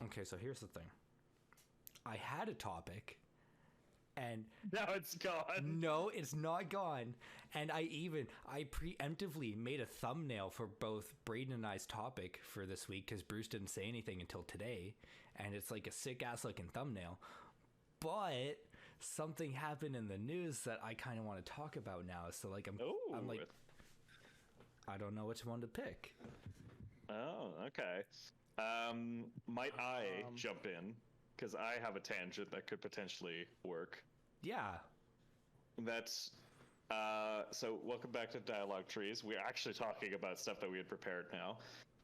Okay, so here's the thing. I had a topic, and Now it's gone. no, it's not gone. And I preemptively made a thumbnail for both Brayden and I's topic for this week because Bruce didn't say anything until today, and it's like a sick ass looking thumbnail. But something happened in the news that I kind of want to talk about now. So like I'm like, I don't know which one to pick. Oh, okay. Might I jump in? Because I have a tangent that could potentially work. Yeah. That's so welcome back to Dialog Trees. We're actually talking about stuff that we had prepared now.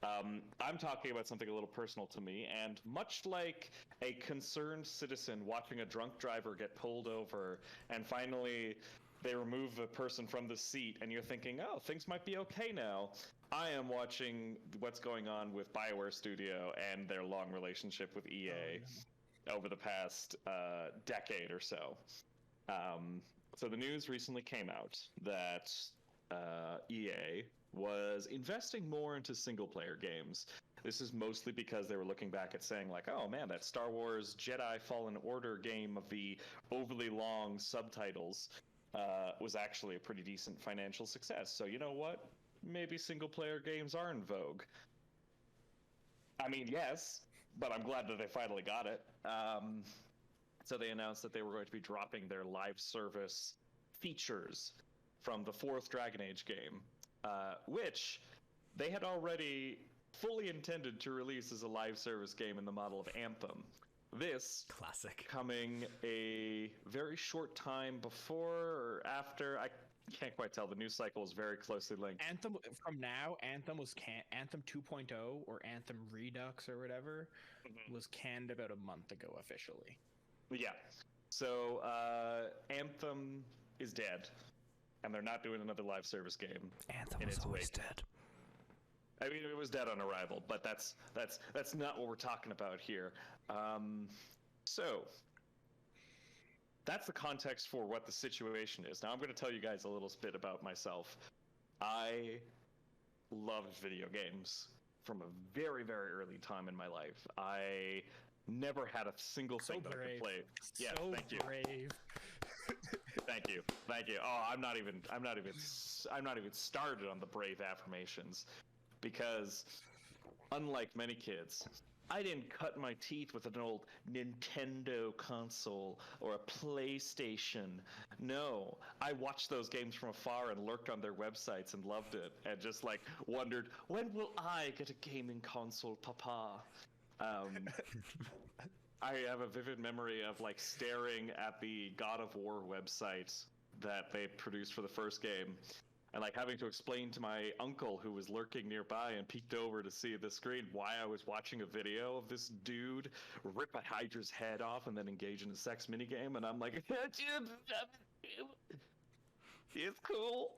I'm talking about something a little personal to me, and much like a concerned citizen watching a drunk driver get pulled over, and finally they remove the person from the seat, and you're thinking, oh, things might be okay now. I am watching what's going on with BioWare Studio and their long relationship with EA over the past decade or so. So the news recently came out that EA was investing more into single-player games. This is mostly because they were looking back at saying like, oh man, that Star Wars Jedi Fallen Order game of the overly long subtitles was actually a pretty decent financial success. So you know what? Maybe single-player games are in vogue. I mean, yes, but I'm glad that they finally got it. So they announced that they were going to be dropping their live service features from the fourth Dragon Age game, which they had already fully intended to release as a live service game in the model of Anthem. This classic coming a very short time before or after. I can't quite tell. The news cycle is very closely linked. Anthem from now. Anthem was Anthem 2.0 or Anthem Redux or whatever was canned about a month ago officially. Yeah. So Anthem is dead, and they're not doing another live service game. Anthem was always dead. I mean, it was dead on arrival, but that's not what we're talking about here. So that's the context for what the situation is. Now I'm going to tell you guys a little bit about myself. I loved video games from a very, very early time in my life. I never had a single thing that I could play. Yeah, thank you. Brave. Thank you. Oh, I'm not even started on the brave affirmations, because unlike many kids, I didn't cut my teeth with an old Nintendo console or a PlayStation. No, I watched those games from afar and lurked on their websites and loved it, and just like wondered, when will I get a gaming console, Papa? I have a vivid memory of like staring at the God of War website that they produced for the first game, and like having to explain to my uncle who was lurking nearby and peeked over to see the screen why I was watching a video of this dude rip a Hydra's head off and then engage in a sex minigame, and I'm like, it's cool.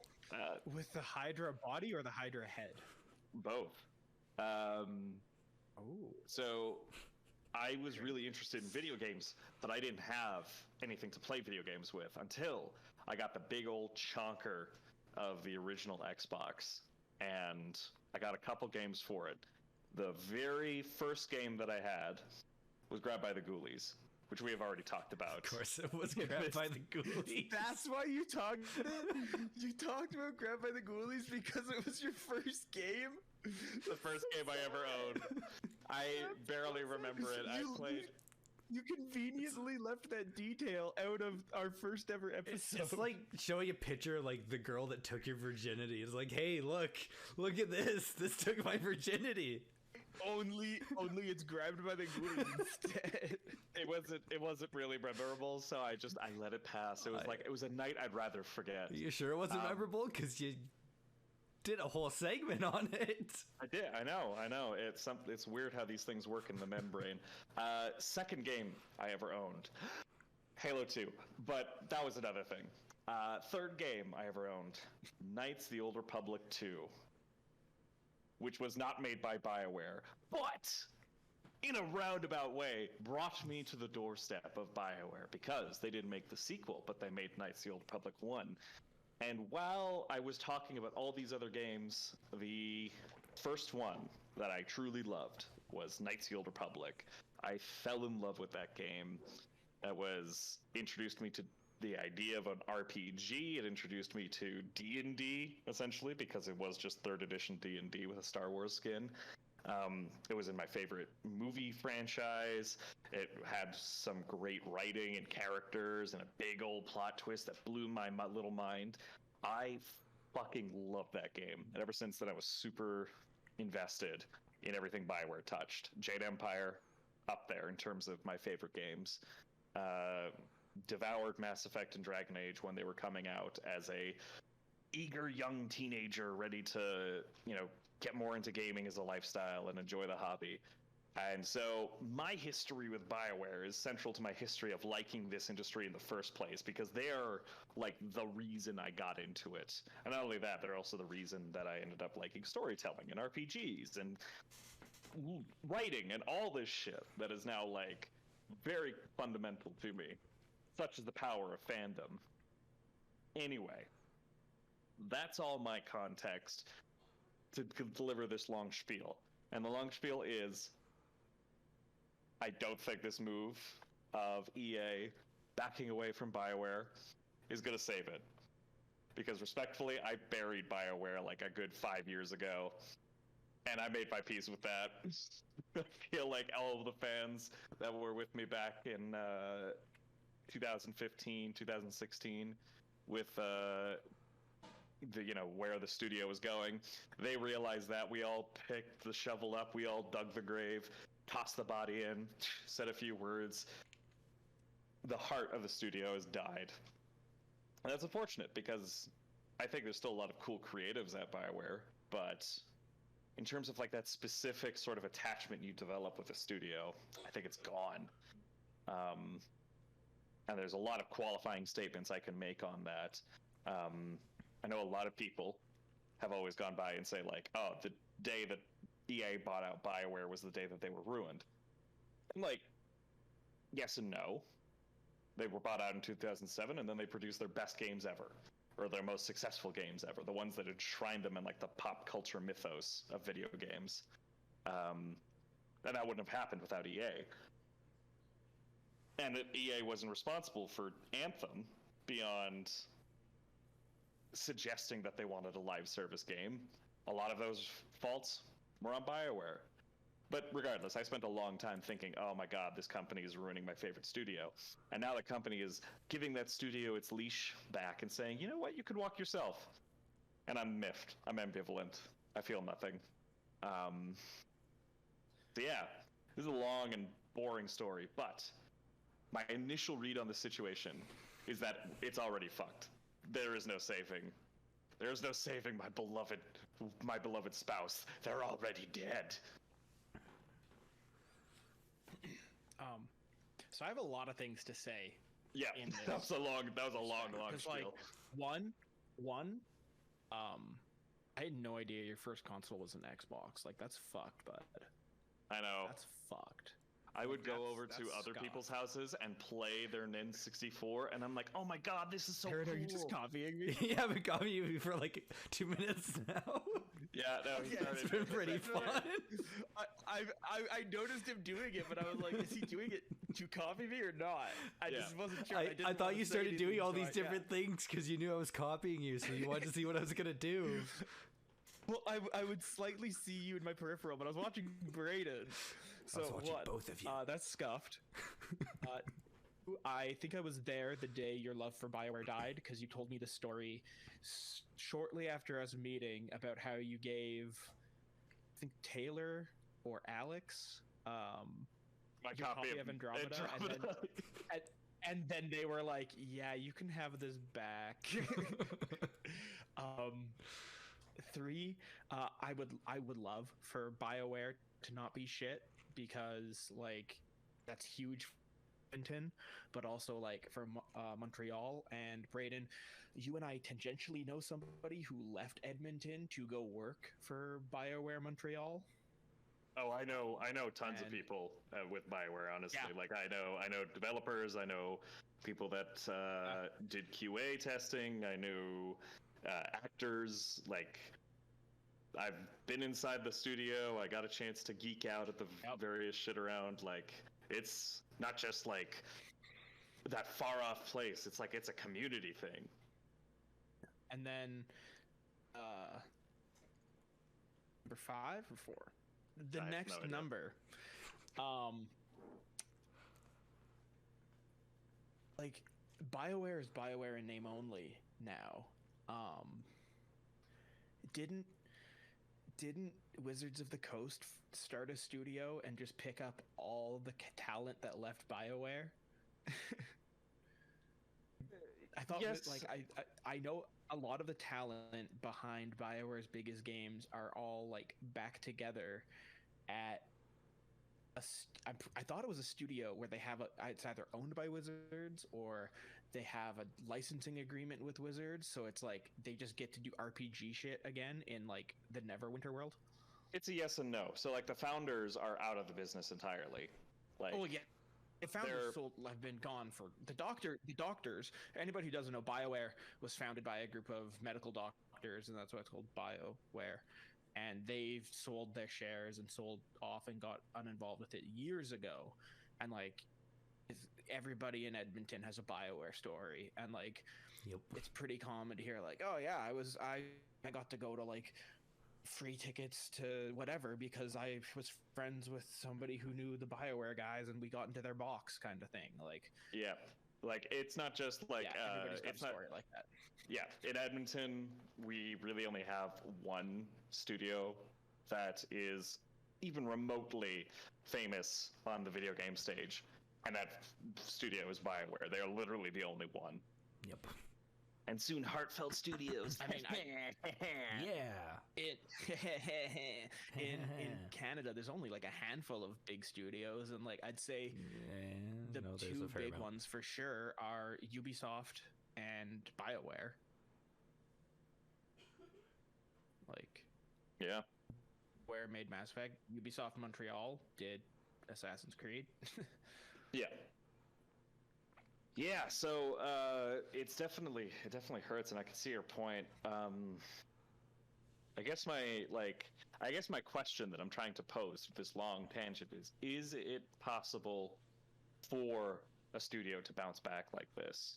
With the Hydra body or the Hydra head? Both. So I was really interested in video games, but I didn't have anything to play video games with until I got the big old chonker of the original Xbox, and I got a couple games for it. The very first game that I had was Grabbed by the Ghoulies, which we have already talked about. Of course it was Grabbed by the Ghoulies. That's why you talked you talked about Grabbed by the Ghoulies, because it was your first game? The first game I ever owned. I barely remember it. I played... You conveniently left that detail out of our first ever episode. It's like showing a picture of like the girl that took your virginity. It's like, hey, look at this. This took my virginity. Only it's Grabbed by the Ghoulies instead. It wasn't really memorable, so I let it pass. It was it was a night I'd rather forget. Are you sure it wasn't memorable? Because you did a whole segment on it. I did. I know. It's weird how these things work in the membrane. Second game I ever owned, Halo 2, but that was another thing. Third game I ever owned, Knights of the Old Republic 2, which was not made by BioWare, but in a roundabout way brought me to the doorstep of BioWare, because they didn't make the sequel, but they made Knights of the Old Republic 1. And while I was talking about all these other games, the first one that I truly loved was Knights of the Old Republic. I fell in love with that game. That was introduced me to the idea of an RPG. It introduced me to D&D, essentially, because it was just 3rd edition D&D with a Star Wars skin. It was in my favorite movie franchise. It had some great writing and characters and a big old plot twist that blew my little mind. I fucking love that game. And ever since then, I was super invested in everything BioWare touched. Jade Empire, up there in terms of my favorite games. Devoured Mass Effect and Dragon Age when they were coming out as a eager young teenager ready to, get more into gaming as a lifestyle and enjoy the hobby. And so my history with BioWare is central to my history of liking this industry in the first place, because they are like the reason I got into it. And not only that, they're also the reason that I ended up liking storytelling and RPGs and writing and all this shit that is now like very fundamental to me. Such is the power of fandom. Anyway, that's all my context to deliver this long spiel. And the long spiel is, I don't think this move of EA backing away from BioWare is going to save it. Because respectfully, I buried BioWare like a good 5 years ago. And I made my peace with that. I feel like all of the fans that were with me back in 2015, 2016, with where the studio was going, they realized that. We all picked the shovel up, we all dug the grave, tossed the body in, said a few words. The heart of the studio has died. And that's unfortunate, because I think there's still a lot of cool creatives at BioWare, but in terms of like that specific sort of attachment you develop with a studio, I think it's gone. And there's a lot of qualifying statements I can make on that. I know a lot of people have always gone by and say like, oh, the day that EA bought out BioWare was the day that they were ruined. And like, yes and no. They were bought out in 2007, and then they produced their best games ever, or their most successful games ever, the ones that enshrined them in like the pop culture mythos of video games. And that wouldn't have happened without EA. And EA wasn't responsible for Anthem beyond suggesting that they wanted a live service game. A lot of those faults were on BioWare. But regardless, I spent a long time thinking, oh my god, this company is ruining my favorite studio. And now the company is giving that studio its leash back and saying, you know what, you can walk yourself. And I'm miffed. I'm ambivalent. I feel nothing. So yeah, this is a long and boring story, but my initial read on the situation is that it's already fucked. There is no saving. There is no saving my beloved spouse. They're already dead. So I have a lot of things to say. Yeah, in this. that was a long spiel. Like, one, I had no idea your first console was an Xbox. Like, that's fucked, bud. I know. That's fucked. I would go over to other people's houses and play their N64, and I'm like, oh my god, this is so cool. Are you just copying me? Yeah, I've been copying you for like 2 minutes now. Yeah, no, it's been pretty fun. I noticed him doing it, but I was like, is he doing it to copy me or not? I just wasn't sure. I thought you started doing all these different things because you knew I was copying you, so you wanted to see what I was going to do. Well, I would slightly see you in my peripheral, but I was watching Brayden. So I was watching both of you. That's scuffed. I think I was there the day your love for BioWare died, because you told me the story shortly after us meeting about how you gave, I think, Taylor or Alex my your copy of Andromeda. And then they were like, yeah, you can have this back. 3, I would love for BioWare to not be shit, because like that's huge for Edmonton, but also like for Montreal. And Brayden, you and I tangentially know somebody who left Edmonton to go work for BioWare Montreal. Oh, I know tons of people with BioWare, honestly. Yeah. Like I know developers, I know people that did QA testing, I knew actors. Like, I've been inside the studio, I got a chance to geek out at the various shit around. Like, It's not just like that far off place. It's like it's a community thing. And then number 5 or 4? The next number. Like BioWare is BioWare in name only now. Didn't Wizards of the Coast start a studio and just pick up all the talent that left BioWare? I thought yes. Like I know a lot of the talent behind BioWare's biggest games are all like back together at I thought it was a studio where they have it's either owned by Wizards or they have a licensing agreement with Wizards, so it's like they just get to do RPG shit again in like the Neverwinter world. It's a yes and no. So like the founders are out of the business entirely. Like, oh yeah, the founders have been gone for the doctors. Anybody who doesn't know, BioWare was founded by a group of medical doctors, and that's why it's called BioWare. And they've sold their shares and sold off and got uninvolved with it years ago. And like everybody in Edmonton has a BioWare story, and like it's pretty common to hear like, oh yeah, I got to go to like free tickets to whatever because I was friends with somebody who knew the BioWare guys and we got into their box kind of thing. Like like it's not just like everybody's got it's a story like that. Yeah, in Edmonton, we really only have one studio that is even remotely famous on the video game stage, and that studio is BioWare. They are literally the only one. Yep. And soon Hartfeld Studios. I mean, in Canada, there's only like a handful of big studios, and like I'd say the two big ones for sure are Ubisoft and BioWare. Like, yeah, where made Mass Effect. Ubisoft Montreal did Assassin's Creed. Yeah, so it definitely hurts, and I can see your point. I guess my question that I'm trying to pose with this long tangent is it possible for a studio to bounce back like this?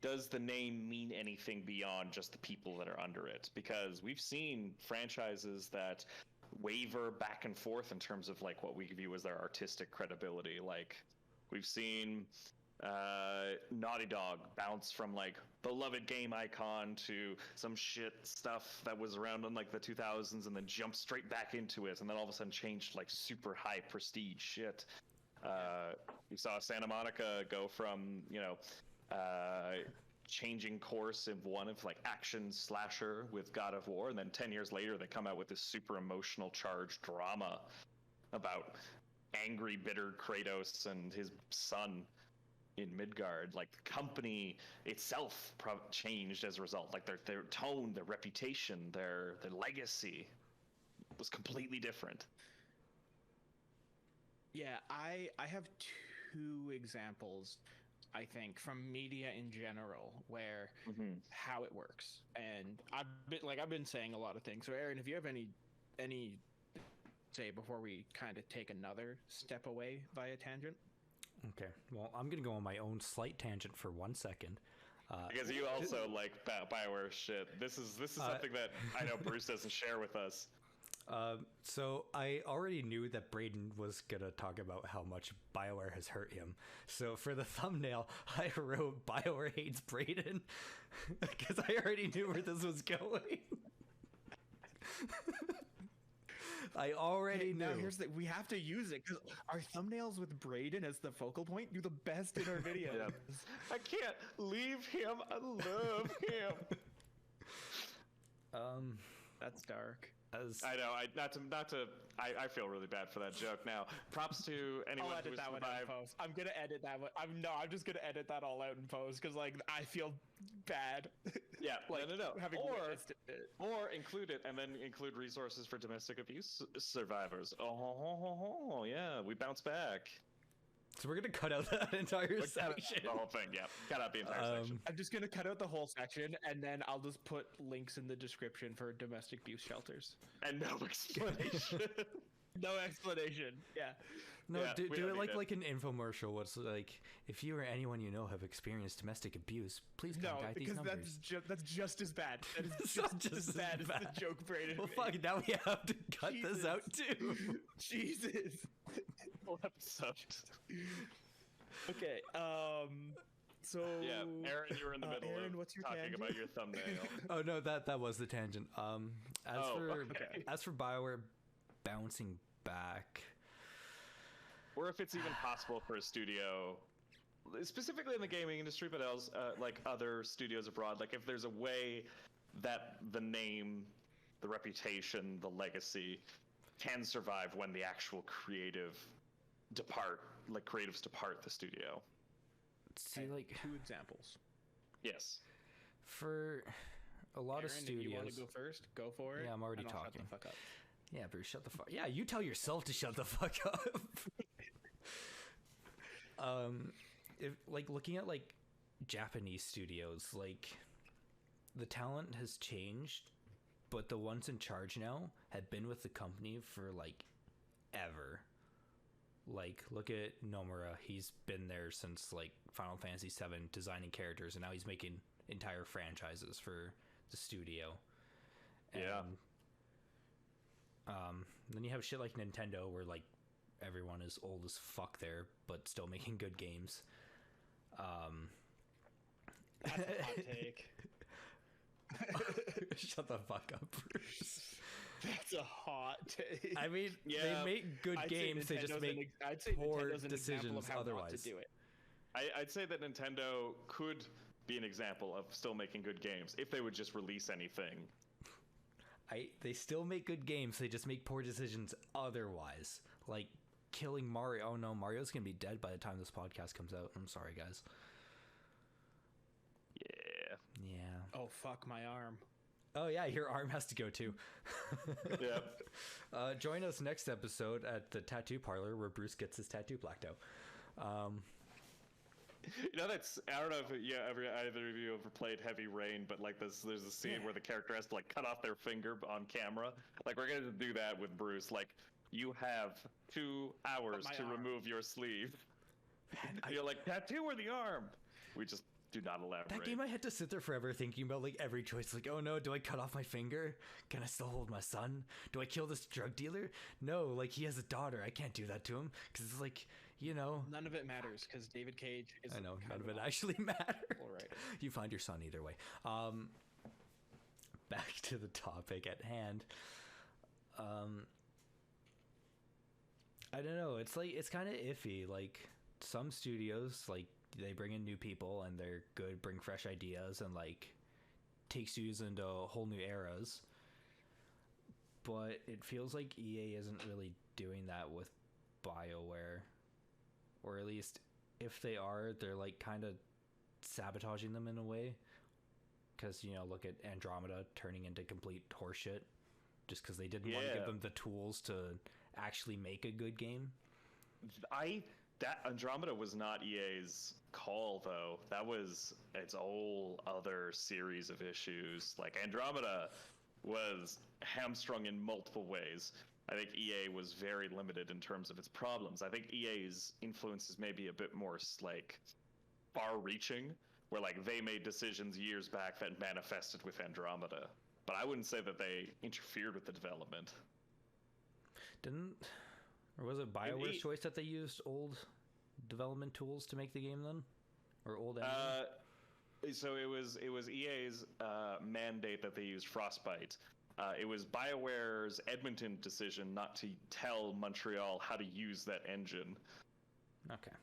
Does the name mean anything beyond just the people that are under it? Because we've seen franchises that waver back and forth in terms of like what we view as their artistic credibility. Like we've seen Naughty Dog bounce from like beloved game icon to some shit stuff that was around in like the 2000s and then jump straight back into it, and then all of a sudden changed like super high prestige shit. You saw Santa Monica go from changing course of one of like action slasher with God of War, and then 10 years later they come out with this super emotional charged drama about angry bitter Kratos and his son in Midgard. Like the company itself changed as a result. Like their tone, their reputation, their legacy was completely different. Yeah, I have 2 examples, I think, from media in general where how it works. And I've been saying a lot of things. So Aaron, if you have any say before we kind of take another step away via tangent. Okay, well, I'm going to go on my own slight tangent for 1 second. Because you also like BioWare shit. This is something that I know Bruce doesn't share with us. So I already knew that Brayden was going to talk about how much BioWare has hurt him. So for the thumbnail, I wrote BioWare hates Brayden because I already knew where this was going. I already knew. Now we have to use it because our thumbnails with Brayden as the focal point do the best in our videos. Yeah. I can't leave him. I love him. That's dark. I know. I feel really bad for that joke now. Props to anyone who survived. One out in post. I'm gonna edit that one. I'm just gonna edit that all out in post because like I feel bad. Yeah, like, no. Or include it and then include resources for domestic abuse survivors. Oh, yeah, we bounce back. So we're gonna cut out that entire section. The whole thing, yeah. Cut out the entire section. I'm just gonna cut out the whole section, and then I'll just put links in the description for domestic abuse shelters. And no explanation. No explanation. Yeah. No, Yeah, do we it don't need like an infomercial. What's like, if you or anyone you know have experienced domestic abuse, please No, contact these because numbers. that's just as bad. That is It's just, not just as as bad as bad. the joke Brayden Well, made. fuck, now we have to cut this Jesus. out too. Jesus. Whole episode. Okay. So Yeah, Aaron, you were in the middle Aaron, of what's your talking tangent? about your thumbnail. Oh no, that was the tangent. Okay. As for BioWare bouncing back, Or if it's even possible for a studio, specifically in the gaming industry, but else like other studios abroad, like if there's a way that the name, the reputation, the legacy can survive when the actual creatives depart the studio. see, like, 2 examples. Yes. for a lot Aaron, of studios. if you want to go first, go for it. Yeah, I'm already and I'll shut talking. the fuck up. Yeah, Bruce, shut the fuck. Yeah, you tell yourself to shut the fuck up. If like looking at like Japanese studios, like the talent has changed, but the ones in charge now have been with the company for like ever. Like, look at Nomura. He's been there since like Final Fantasy VII, designing characters, and now he's making entire franchises for the studio. Yeah. Then you have shit like Nintendo, where like everyone is old as fuck there, but still making good games. That's a hot take. Shut the fuck up, Bruce. That's a hot take. I mean, Yeah, they make good games. They just make poor Nintendo's an example decisions of how otherwise. Not to do it. I'd say that Nintendo could be an example of still making good games if they would just release anything. They still make good games. They just make poor decisions otherwise. Like killing Mario. Oh no, Mario's gonna be dead by the time this podcast comes out. I'm sorry, guys. Yeah. Yeah. Oh fuck my arm. Oh yeah, your arm has to go too. Yep. Join us next episode at the tattoo parlor where Bruce gets his tattoo blacked out. You know, I don't know if either of you ever played Heavy Rain, but like there's a scene where the character has to like cut off their finger on camera. Like we're gonna do that with Bruce. Like you have 2 hours to remove your sleeve. Man, you're like, tattoo or the arm? We just do not elaborate. That game, I had to sit there forever thinking about like every choice. Like, oh no, do I cut off my finger? Can I still hold my son? Do I kill this drug dealer? No, like he has a daughter. I can't do that to him because it's like, you know. None of it matters because David Cage is. I know none of it actually matters. All right. You find your son either way. Back to the topic at hand. I don't know. It's like it's kind of iffy. Like some studios, like they bring in new people and they're good, bring fresh ideas and like take studios into whole new eras. But it feels like EA isn't really doing that with BioWare, or at least if they are, they're like kind of sabotaging them in a way. Because you know, look at Andromeda turning into complete horseshit just because they didn't want to give them the tools to actually make a good game. That Andromeda was not EA's call though. That was its whole other series of issues. Like Andromeda was hamstrung in multiple ways. I think EA was very limited in terms of its problems. I think EA's influence is maybe a bit more like far-reaching, where like they made decisions years back that manifested with Andromeda. But I wouldn't say that they interfered with the development. Or was it BioWare's choice that they used old development tools to make the game then? Or old engine? So it was EA's mandate that they used Frostbite. It was BioWare's Edmonton decision not to tell Montreal how to use that engine. Okay.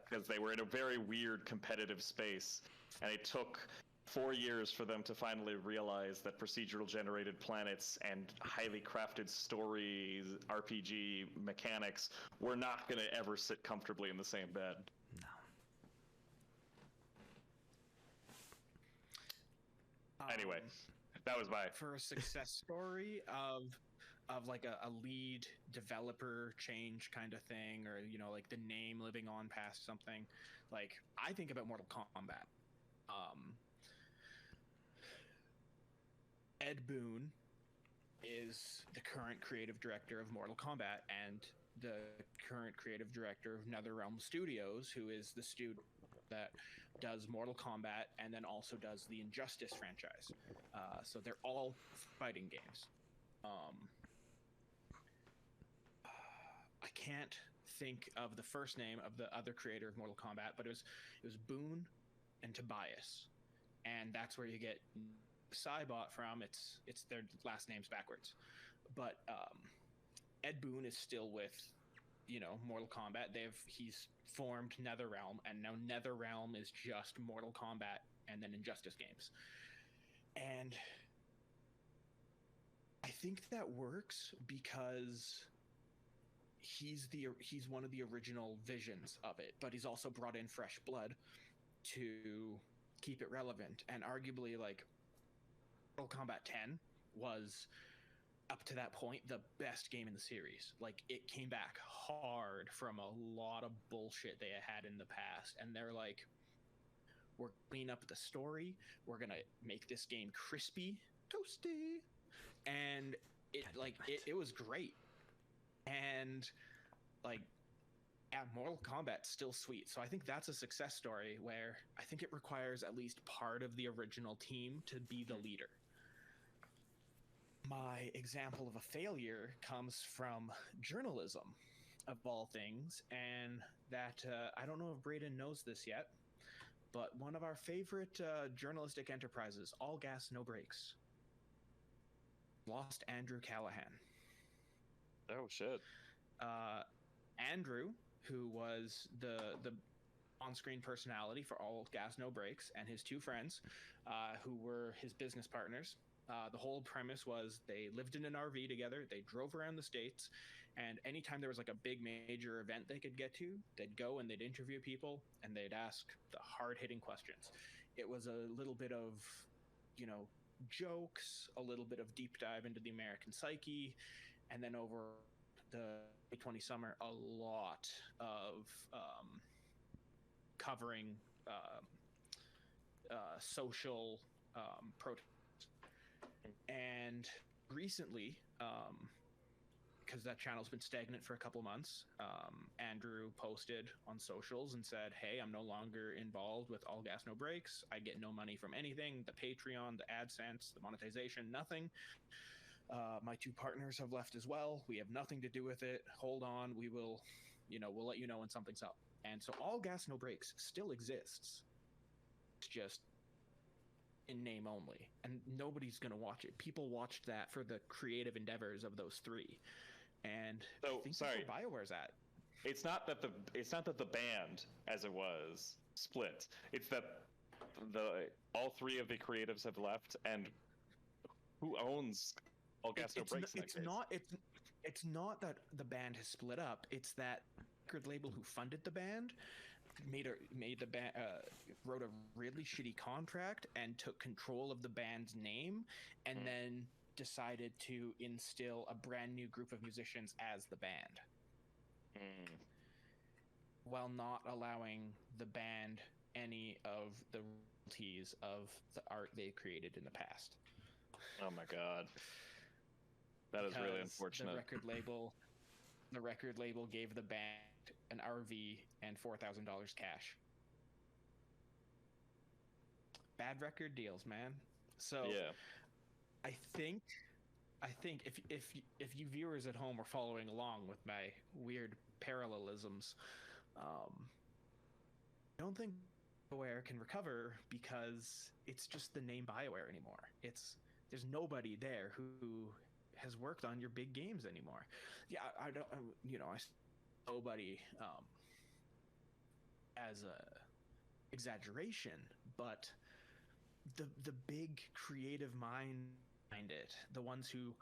Because they were in a very weird competitive space, and it took 4 years for them to finally realize that procedural generated planets and highly crafted stories, RPG mechanics were not going to ever sit comfortably in the same bed. No. Anyway, that was my... For a success story of like a lead developer change kind of thing, or you know, like the name living on past something, like I think about Mortal Kombat. Ed Boon is the current creative director of Mortal Kombat and the current creative director of NetherRealm Studios, who is the studio that does Mortal Kombat and then also does the Injustice franchise. So they're all fighting games. I can't think of the first name of the other creator of Mortal Kombat, but it was Boone and Tobias, and that's where you get Cybot from. It's their last names backwards, but Ed Boon is still with Mortal Kombat. He's formed NetherRealm, and now NetherRealm is just Mortal Kombat and then Injustice games. And I think that works because he's one of the original visions of it, but he's also brought in fresh blood to keep it relevant. And arguably, like, Mortal Kombat 10 was, up to that point, the best game in the series. Like, it came back hard from a lot of bullshit they had in the past, and they're like, we're clean up the story, we're gonna make this game crispy, toasty, and it was great. And like, yeah, Mortal Kombat's still sweet. So I think that's a success story where I think it requires at least part of the original team to be the leader. My example of a failure comes from journalism, of all things, and that I don't know if Brayden knows this yet, but one of our favorite journalistic enterprises, All Gas No Brakes, lost Andrew Callahan. Oh shit. Andrew, who was the on-screen personality for All Gas No Brakes, and his two friends, who were his business partners. The whole premise was they lived in an RV together, they drove around the States, and anytime there was like a big major event they could get to, they'd go and they'd interview people and they'd ask the hard-hitting questions. It was a little bit of, jokes, a little bit of deep dive into the American psyche, and then over the 2020 summer, a lot of covering social protests. And recently, because that channel's been stagnant for a couple months, Andrew posted on socials and said, hey, I'm no longer involved with All Gas No Brakes. I get no money from anything, the Patreon, the AdSense, the monetization, nothing. My two partners have left as well. We have nothing to do with it. Hold on. We will, we'll let you know when something's up. And so All Gas No Brakes still exists. It's just in name only, and nobody's going to watch it. People watched that for the creative endeavors of those three. And so, I think sorry, that's where BioWare's at. It's not that the band, as it was, split. It's that all three of the creatives have left, and who owns All Gas No Brakes? It's not that the band has split up. It's that record label who funded the band wrote a really shitty contract and took control of the band's name, and then decided to instill a brand new group of musicians as the band, while not allowing the band any of the royalties of the art they created in the past. Oh my god, that is really unfortunate. The record label gave the band an RV and $4,000 cash. Bad record deals, man. So yeah. I think if you viewers at home are following along with my weird parallelisms, I don't think BioWare can recover because it's just the name BioWare anymore. There's nobody there who has worked on your big games anymore. Yeah, I don't, nobody as a exaggeration, but the big creative mind behind it, the ones who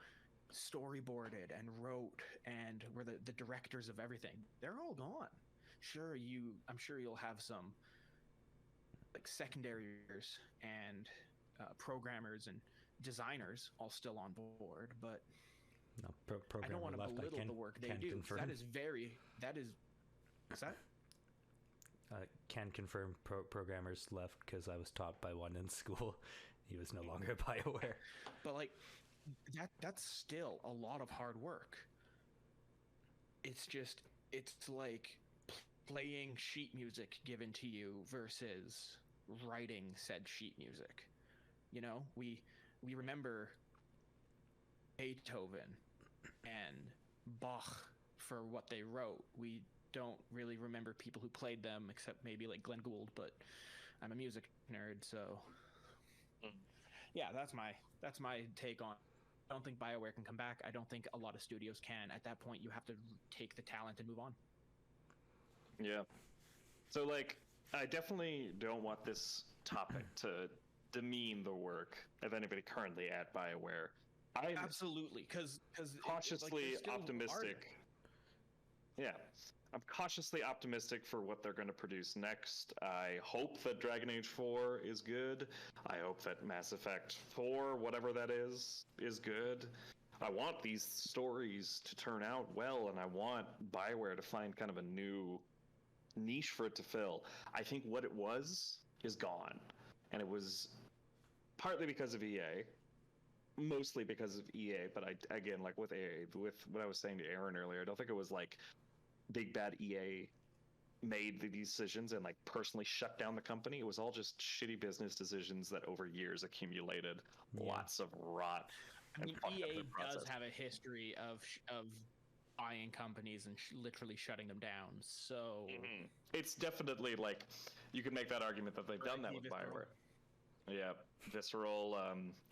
storyboarded and wrote and were the directors of everything, they're all gone. I'm sure you'll have some like secondaries and programmers and designers all still on board, but no, I don't want to belittle the work they do. Confirm. What's that? Can confirm programmers left because I was taught by one in school. He was no longer at BioWare. But like that's still a lot of hard work. It's like playing sheet music given to you versus writing said sheet music. You know, we remember Beethoven and Bach for what they wrote. We don't really remember people who played them, except maybe like Glenn Gould, but I'm a music nerd, so yeah, that's my take on. I don't think BioWare can come back. I don't think a lot of studios can. At that point, you have to take the talent and move on. Yeah. So, like, I definitely don't want this topic to demean the work of anybody currently at BioWare. Absolutely, because cautiously optimistic. Yeah. I'm cautiously optimistic for what they're going to produce next. I hope that Dragon Age 4 is good. I hope that Mass Effect 4, whatever that is good. I want these stories to turn out well, and I want BioWare to find kind of a new niche for it to fill. I think what it was is gone. And it was partly because of EA, mostly because of EA, but again, like with what I was saying to Aaron earlier, I don't think it was like big bad EA made the decisions and like personally shut down the company. It was all just shitty business decisions that over years accumulated lots of rot. I mean, EA does have a history of buying companies and literally shutting them down. So it's definitely like you could make that argument that they've done that with BioWare. Yeah, Visceral,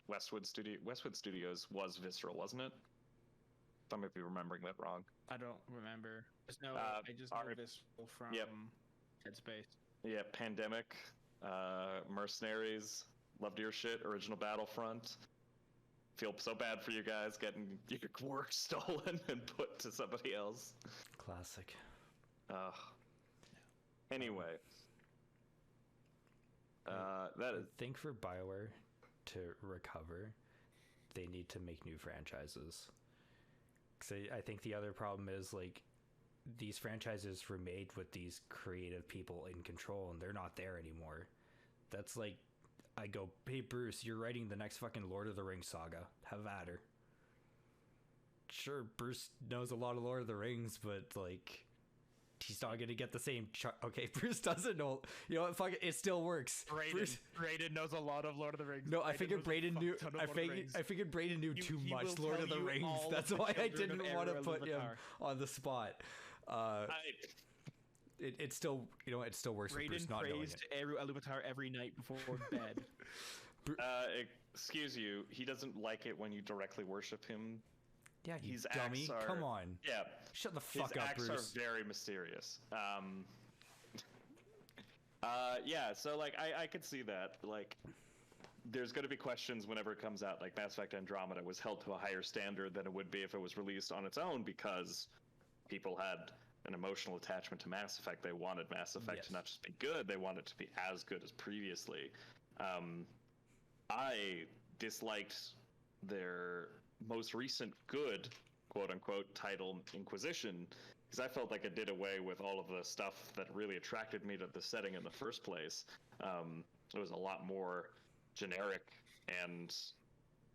Westwood Studios was Visceral, wasn't it? I might be remembering that wrong. I don't remember. I just know Visceral from Headspace. Yeah, Pandemic, Mercenaries, loved your shit, Original Battlefront. Feel so bad for you guys getting your work stolen and put to somebody else. Classic. Anyway. I think for BioWare to recover, they need to make new franchises. Because I think the other problem is, like, these franchises were made with these creative people in control, and they're not there anymore. That's like, I go, hey, Bruce, you're writing the next fucking Lord of the Rings saga. Have at her. Sure, Bruce knows a lot of Lord of the Rings, but, like, he's not going to get the same... Okay, Bruce doesn't know... You know what? Fuck it. It still works. Brayden knows a lot of Lord of the Rings. No, I figured Brayden knew... I figured Brayden knew too much Lord of the Rings. That's why I didn't want to put him on the spot. It still... You know, it still works with Bruce not knowing it. Brayden praised Eru Ilúvatar every night before bed. Excuse you. He doesn't like it when you directly worship him. Yeah, he's dummy. Come on. Yeah. Shut the fuck up, Bruce. His acts are very mysterious. Yeah, so, like, I could see that. Like, there's going to be questions whenever it comes out. Like, Mass Effect Andromeda was held to a higher standard than it would be if it was released on its own because people had an emotional attachment to Mass Effect. They wanted Mass Effect to not just be good, they wanted it to be as good as previously. I disliked their most recent good, quote-unquote, title, Inquisition, because I felt like it did away with all of the stuff that really attracted me to the setting in the first place. It was a lot more generic and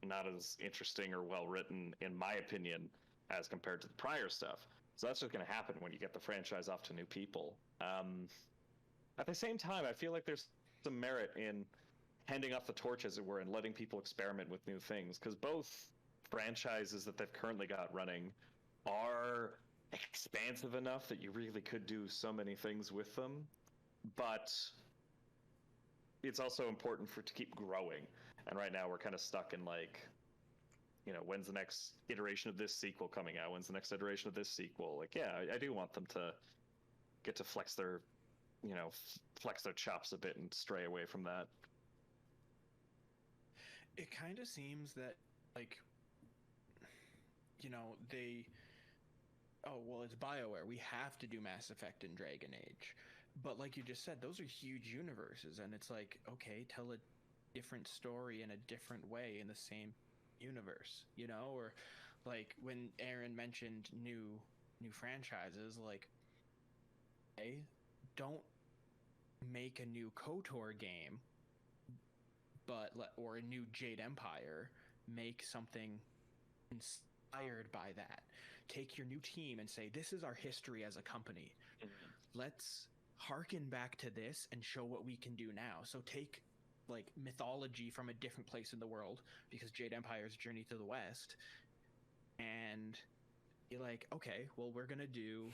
not as interesting or well-written, in my opinion, as compared to the prior stuff. So that's just going to happen when you get the franchise off to new people. At the same time, I feel like there's some merit in handing off the torch, as it were, and letting people experiment with new things, because both franchises that they've currently got running are expansive enough that you really could do so many things with them, but it's also important to keep growing. And right now we're kind of stuck in, like, you know, when's the next iteration of this sequel coming out? When's the next iteration of this sequel? Like, yeah, I do want them to get to flex their chops a bit and stray away from that. It kind of seems that, like, you know, it's BioWare. We have to do Mass Effect and Dragon Age. But like you just said, those are huge universes, and it's like, okay, tell a different story in a different way in the same universe, you know? Or like when Aaron mentioned new franchises, like, hey, don't make a new KOTOR game, or a new Jade Empire. Make something inspired by that. Take your new team and say, this is our history as a company. Let's harken back to this and show what we can do now. So take like mythology from a different place in the world, because Jade Empire's Journey to the West, and be like, okay, well, we're gonna do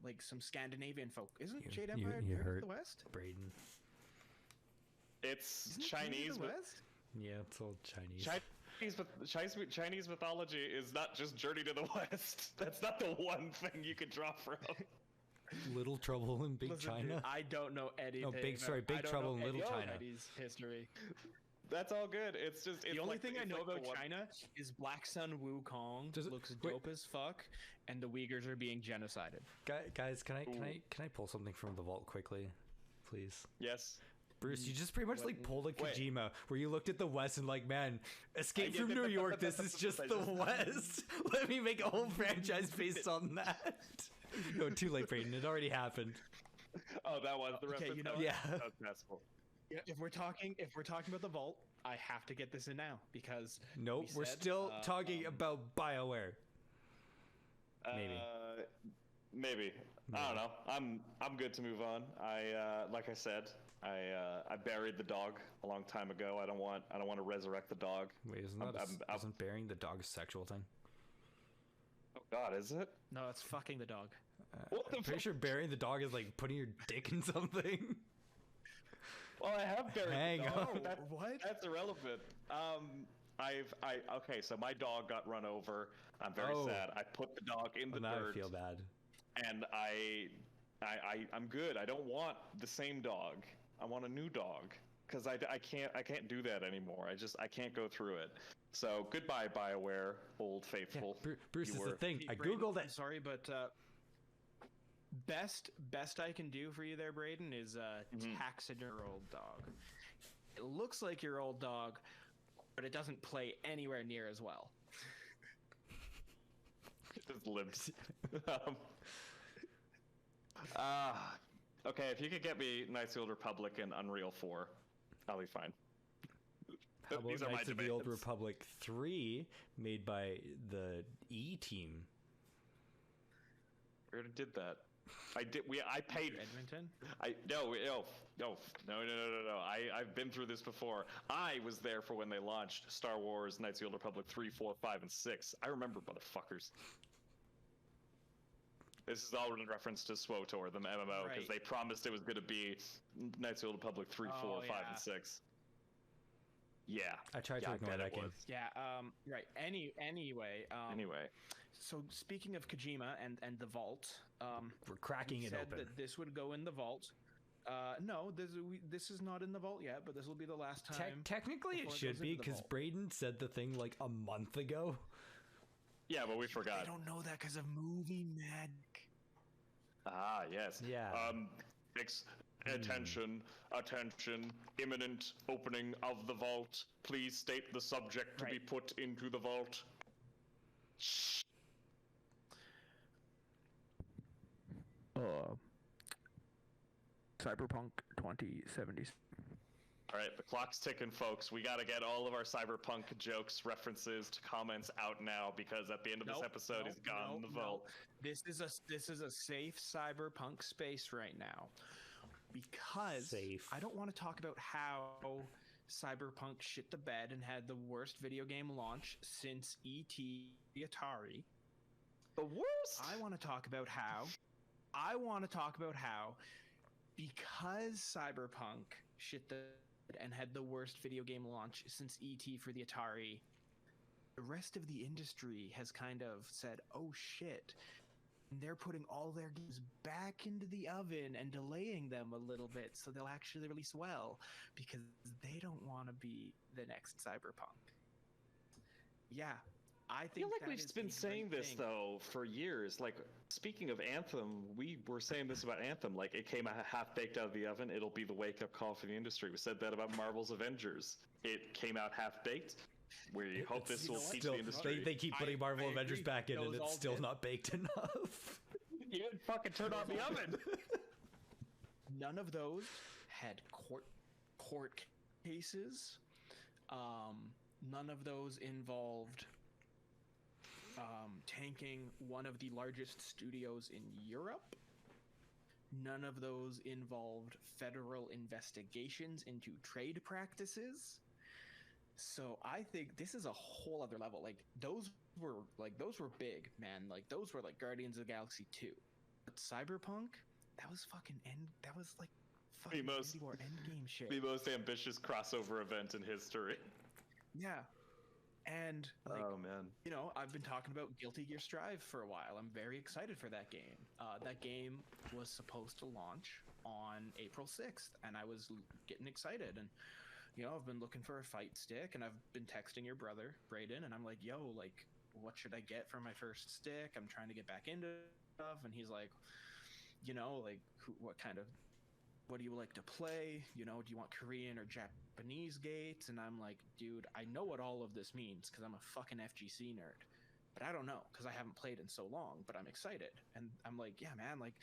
like some Scandinavian folk. Isn't Jade Empire you Journey hurt to the West? Brayden. It's Isn't it Chinese, Journey to the but West? Yeah, it's all Chinese. Chinese mythology is not just Journey to the West. That's not the one thing you could draw from. Little Trouble in Big Listen, China. dude, I don't know anything. No, Big Trouble in Little China. History. That's all good. It's just The only thing I know about China. China is Black Sun Wukong looks wait. dope as fuck, and the Uyghurs are being genocided. Guys, can I pull something from the vault quickly, please? Yes. Bruce, you just pretty much like pulled a Kojima, where you looked at the West and like, man, Escape from New York, this is just the West. Let me make a whole franchise based on that. No, too late, Brayden. It already happened. Oh, that was the Okay, reference. you know Yeah. That's passable. Yeah, if we're talking about the vault, I have to get this in now because Nope, we're said, still talking about BioWare. Maybe. I don't know. I'm good to move on. Like I said, I buried the dog a long time ago. I don't want to resurrect the dog. Wait, isn't burying the dog a sexual thing? Oh God, is it? no, it's fucking the dog. What the I'm pretty sure burying the dog is like putting your dick in something. Well, I have buried Hang the dog. on. What? That's irrelevant. Okay, so my dog got run over. I'm very sad. I put the dog in the Now dirt. I feel bad. And I'm good. I don't want the same dog. I want a new dog because I can't do that anymore. I can't go through it. So goodbye, BioWare, old faithful. Yeah, Bruce is the thing. Hey, I Brayden, googled I'm it. sorry, but best I can do for you there, Brayden, is taxing your old dog. It looks like your old dog, but it doesn't play anywhere near as well. Just limps. Okay, if you could get me Knights of the Old Republic and Unreal 4, I'll be fine. How about These are my Knights of the Old demands. Republic 3, made by the E team? We already did that. I paid. Edmonton? No. I've been through this before. I was there for when they launched Star Wars, Knights of the Old Republic 3, 4, 5, and 6. I remember, motherfuckers. This is all in reference to SWOTOR, the MMO, because Right. they promised it was going to be Knights of the Old Republic 3, 4, 5, yeah. and 6. Yeah. I tried to ignore bet that it game. was. Yeah. Right. Anyway. Anyway. So speaking of Kojima and the vault, We're cracking we it said open. that this would go in the vault. No, this is not in the vault yet, but this will be the last time. Technically, it before it should goes be into the because vault. Brayden said the thing like a month ago. Yeah, but we I forgot. don't know that because of movie magic. Ah, yes. Yeah. Attention, imminent opening of the vault. Please state the subject to be Right. put into the vault. Cyberpunk 2070. All right, the clock's ticking, folks. We got to get all of our cyberpunk jokes, references, comments out now because at the end of this episode, he's gone in the vault. This is a safe cyberpunk space right now because Safe. I don't want to talk about how cyberpunk shit the bed and had the worst video game launch since E.T. the Atari. The worst? I want to talk about how because cyberpunk shit the bed and had the worst video game launch since E.T. for the Atari, the rest of the industry has kind of said, oh shit, and they're putting all their games back into the oven and delaying them a little bit so they'll actually release well because they don't want to be the next cyberpunk. Yeah, I I think feel like that we've is been a saying great this thing. though for years. Like speaking of Anthem, we were saying this about Anthem. Like it came half baked out of the oven. It'll be the wake up call for the industry. We said that about Marvel's Avengers. It came out half baked. We hope this will teach the industry. They keep putting Marvel I Avengers agree. back in, and Those it's all still did. not baked enough. You didn't fucking turn on the oven. None of those had court cases. None of those involved tanking one of the largest studios in Europe. None of those involved federal investigations into trade practices. So I think this is a whole other level. Like those were big, man. Like those were like Guardians of the Galaxy 2. But Cyberpunk, that was like fucking Infinity War Endgame shit. The most ambitious crossover event in history. Yeah. And like, oh man, you know, I've been talking about Guilty Gear Strive for a while. I'm very excited for that game. That game was supposed to launch on April 6th, and I was getting excited. And you know, I've been looking for a fight stick, and I've been texting your brother Brayden, and I'm like, "Yo, like, what should I get for my first stick? I'm trying to get back into stuff." And he's like, "You know, like, what do you like to play? You know, do you want Korean or Japanese gates?" And I'm like, dude, I know what all of this means because I'm a fucking FGC nerd. But I don't know because I haven't played in so long, but I'm excited. And I'm like, yeah, man, like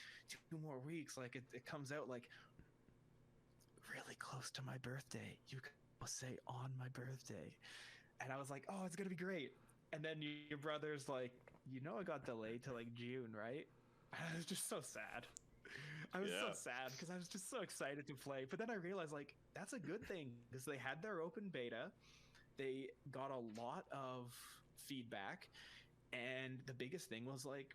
2 more weeks. Like it comes out like really close to my birthday. You could say on my birthday. And I was like, oh, it's going to be great. And then your brother's like, you know, it got delayed to like June, right? And I was just so sad. I was so sad because I was just so excited to play. But then I realized, like, that's a good thing because they had their open beta. They got a lot of feedback. And the biggest thing was, like,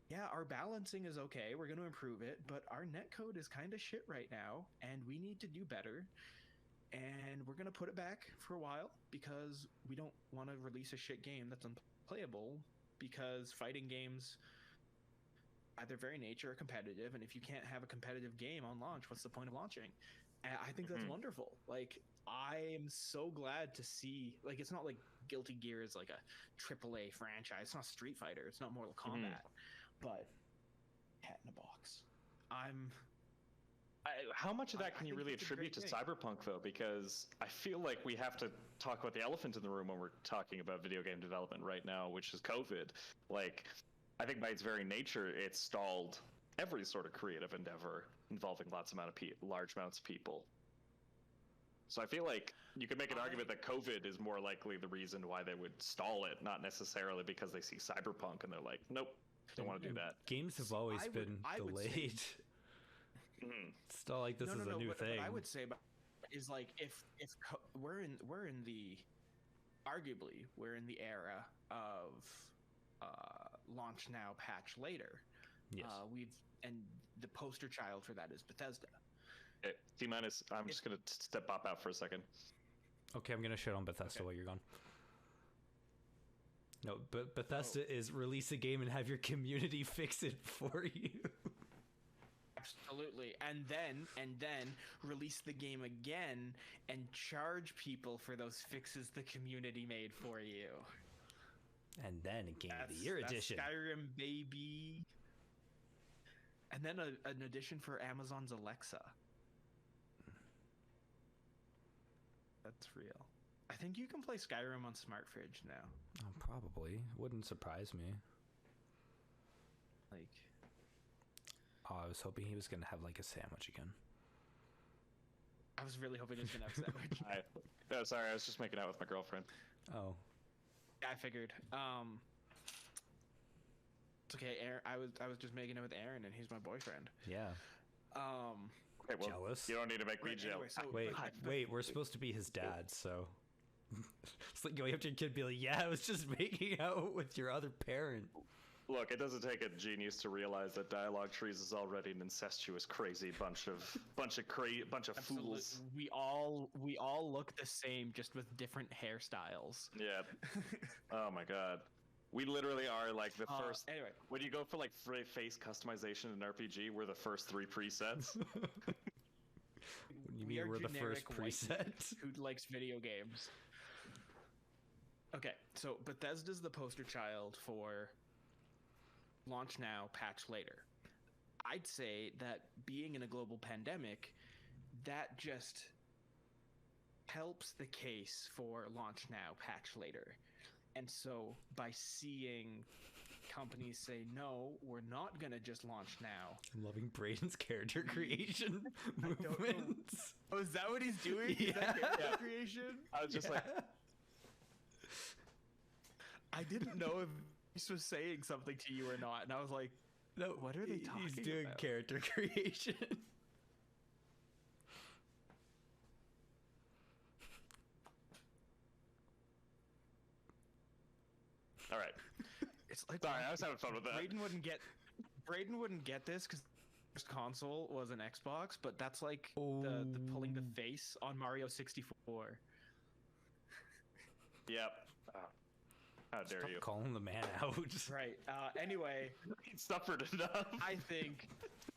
yeah, our balancing is okay. We're going to improve it. But our netcode is kind of shit right now. And we need to do better. And we're going to put it back for a while because we don't want to release a shit game that's unplayable because fighting games, by their very nature, are competitive, and if you can't have a competitive game on launch, what's the point of launching? And I think that's wonderful. Like, I am so glad to see, like, it's not like Guilty Gear is like a AAA franchise. It's not Street Fighter. It's not Mortal Kombat. But cat in a box. How much of that can you really attribute to Cyberpunk, though? Because I feel like we have to talk about the elephant in the room when we're talking about video game development right now, which is COVID. Like, I think by its very nature, it stalled every sort of creative endeavor involving large amounts of people. So I feel like you could make an argument that COVID is more likely the reason why they would stall it, not necessarily because they see Cyberpunk and they're like, nope, don't want to do that. Games have always been delayed. It's not like this is a new thing. What I would say is like if we're in the arguably we're in the era of launch now, patch later. Yes. And the poster child for that is Bethesda. Okay, T-minus, I'm just going to pop out for a second. Okay, I'm going to shit on Bethesda while you're gone. No, but Bethesda is release a game and have your community fix it for you. Absolutely. And then release the game again and charge people for those fixes the community made for you. And then a Game of the Year edition. Skyrim, baby. And then an edition for Amazon's Alexa. That's real. I think you can play Skyrim on Smart Fridge now. Oh, probably. Wouldn't surprise me. Like... Oh, I was hoping he was going to have, like, a sandwich again. I was really hoping he was going to have a sandwich. No, sorry, I was just making out with my girlfriend. Oh. Yeah, I figured. It's okay, Aaron. I was just making it with Aaron, and he's my boyfriend. Yeah. Okay, well, jealous? You don't need to make me jealous. Anyway, wait, we're supposed to be his dad, so... It's like going up to your kid and be like, yeah, I was just making out with your other parent. Look, it doesn't take a genius to realize that Dialog Trees is already an incestuous, crazy bunch of fools. We all look the same, just with different hairstyles. Yeah. Oh my god. We literally are like the first. Anyway, when you go for like face customization in RPG, we're the first 3 presets. You mean we're the first preset? Who likes video games? Okay, so Bethesda's the poster child for launch now, patch later. I'd say that being in a global pandemic, that just helps the case for launch now, patch later. And so by seeing companies say, no, we're not going to just launch now. I'm loving Brayden's character creation movements. Oh, is that what he's doing? Yeah. Is that character creation? I was just like... I didn't know if was saying something to you or not, and I was like, No, what are they talking He's doing about? character creation. All right. It's like, Sorry, I was having fun with that. Brayden wouldn't get this because first console was an Xbox, but that's like the pulling the face on Mario 64. Yep. How dare Stop you? calling the man out. Right. Anyway, He suffered enough. I think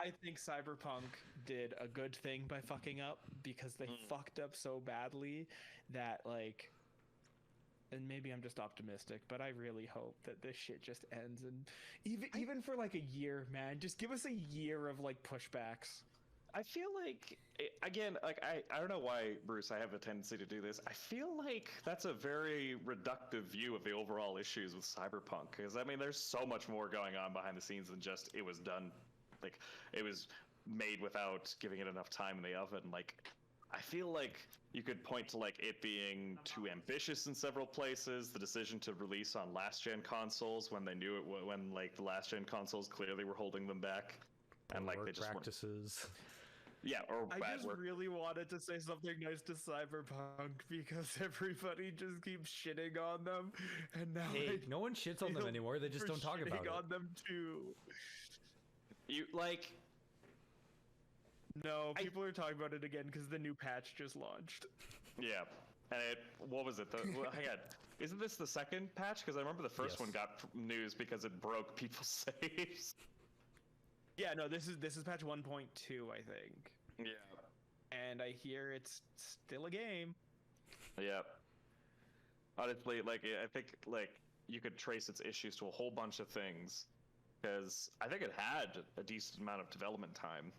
Cyberpunk did a good thing by fucking up because they fucked up so badly that like, and maybe I'm just optimistic, but I really hope that this shit just ends, and even for like a year, man, just give us a year of like pushbacks. I feel like, again, like I don't know why, Bruce, I have a tendency to do this. I feel like that's a very reductive view of the overall issues with Cyberpunk. Because, I mean, there's so much more going on behind the scenes than just it was done. Like, it was made without giving it enough time in the oven. Like, I feel like you could point to, like, it being too ambitious in several places. The decision to release on last-gen consoles when they knew it, when, like, the last-gen consoles clearly were holding them back. And, like, they just practices. Yeah, or I bad just work. really wanted to say something nice to Cyberpunk because everybody just keeps shitting on them, and now Hey, no one shits on them anymore. They just don't talk about it. on them too. You like? No, people are talking about it again because the new patch just launched. Yeah, and what was it? Well, hang on. Isn't this the second patch? Because I remember the first one got news because it broke people's saves. Yeah, no, this is patch 1.2, I think. Yeah. And I hear it's still a game. Yeah. Honestly, like I think like you could trace its issues to a whole bunch of things, because I think it had a decent amount of development time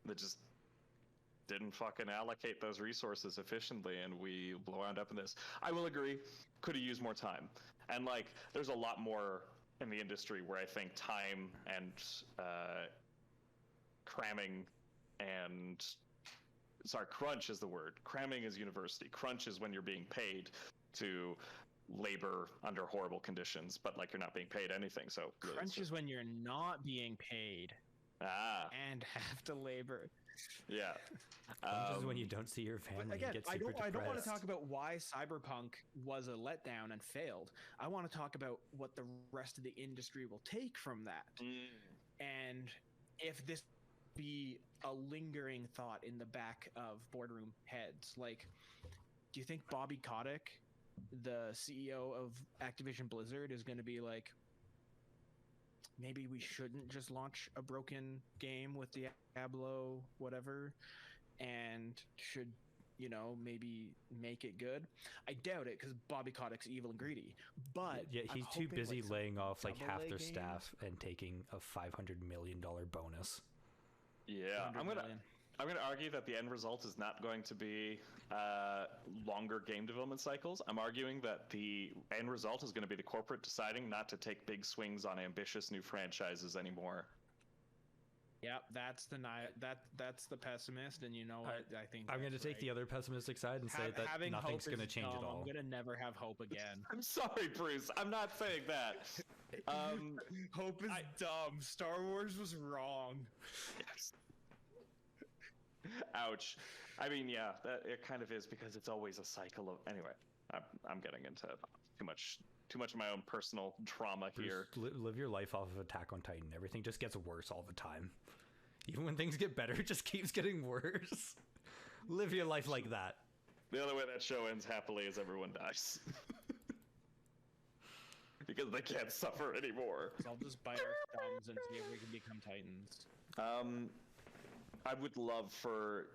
that just didn't fucking allocate those resources efficiently, and we wound up in this. I will agree, could have used more time, and like there's a lot more in the industry where I think time and cramming and crunch is the word. Cramming is university. Crunch is when you're being paid to labor under horrible conditions, but like you're not being paid anything. So crunch is when you're not being paid and have to labor. Yeah. Crunch is when you don't see your family. Again, and get super I don't want to depressed. talk about why Cyberpunk was a letdown and failed. I want to talk about what the rest of the industry will take from that. And if this be a lingering thought in the back of boardroom heads, like, do you think Bobby Kotick, the CEO of Activision Blizzard, is going to be like, maybe we shouldn't just launch a broken game with Diablo whatever and should, you know, maybe make it good? I doubt it because Bobby Kotick's evil and greedy. But yeah, he's I'm too hoping, busy like, laying off like half double-A their games. staff and taking a $500 million bonus. Yeah, I'm 100 gonna million. argue that the end result is not going to be longer game development cycles. I'm arguing that the end result is going to be the corporate deciding not to take big swings on ambitious new franchises anymore. Yep, that's the pessimist, and you know what? I think I'm going to that's take right. the other pessimistic side and say that Having nothing's hope going to is change at dumb. all. I'm gonna never have hope again. I'm sorry, Bruce. I'm not saying that. Hope is dumb. Star Wars was wrong. Yes. Ouch. I mean, yeah, it kind of is, because it's always a cycle of. Anyway, I'm getting into too much of my own personal trauma here. Bruce, live your life off of Attack on Titan. Everything just gets worse all the time. Even when things get better, it just keeps getting worse. Live your life like that. The only way that show ends happily is everyone dies. Because they can't suffer anymore. So I'll just bite our thumbs and see if we can become Titans. I would love for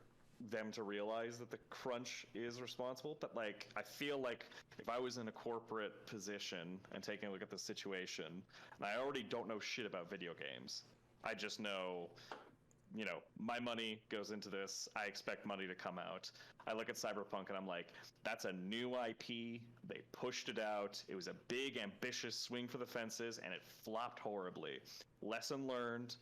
them to realize that the crunch is responsible, but like I feel like if I was in a corporate position and taking a look at the situation, and I already don't know shit about video games, I just know, you know, my money goes into this, I expect money to come out. I look at Cyberpunk and I'm like, that's a new IP, they pushed it out, it was a big ambitious swing for the fences, and it flopped horribly. Lesson learned.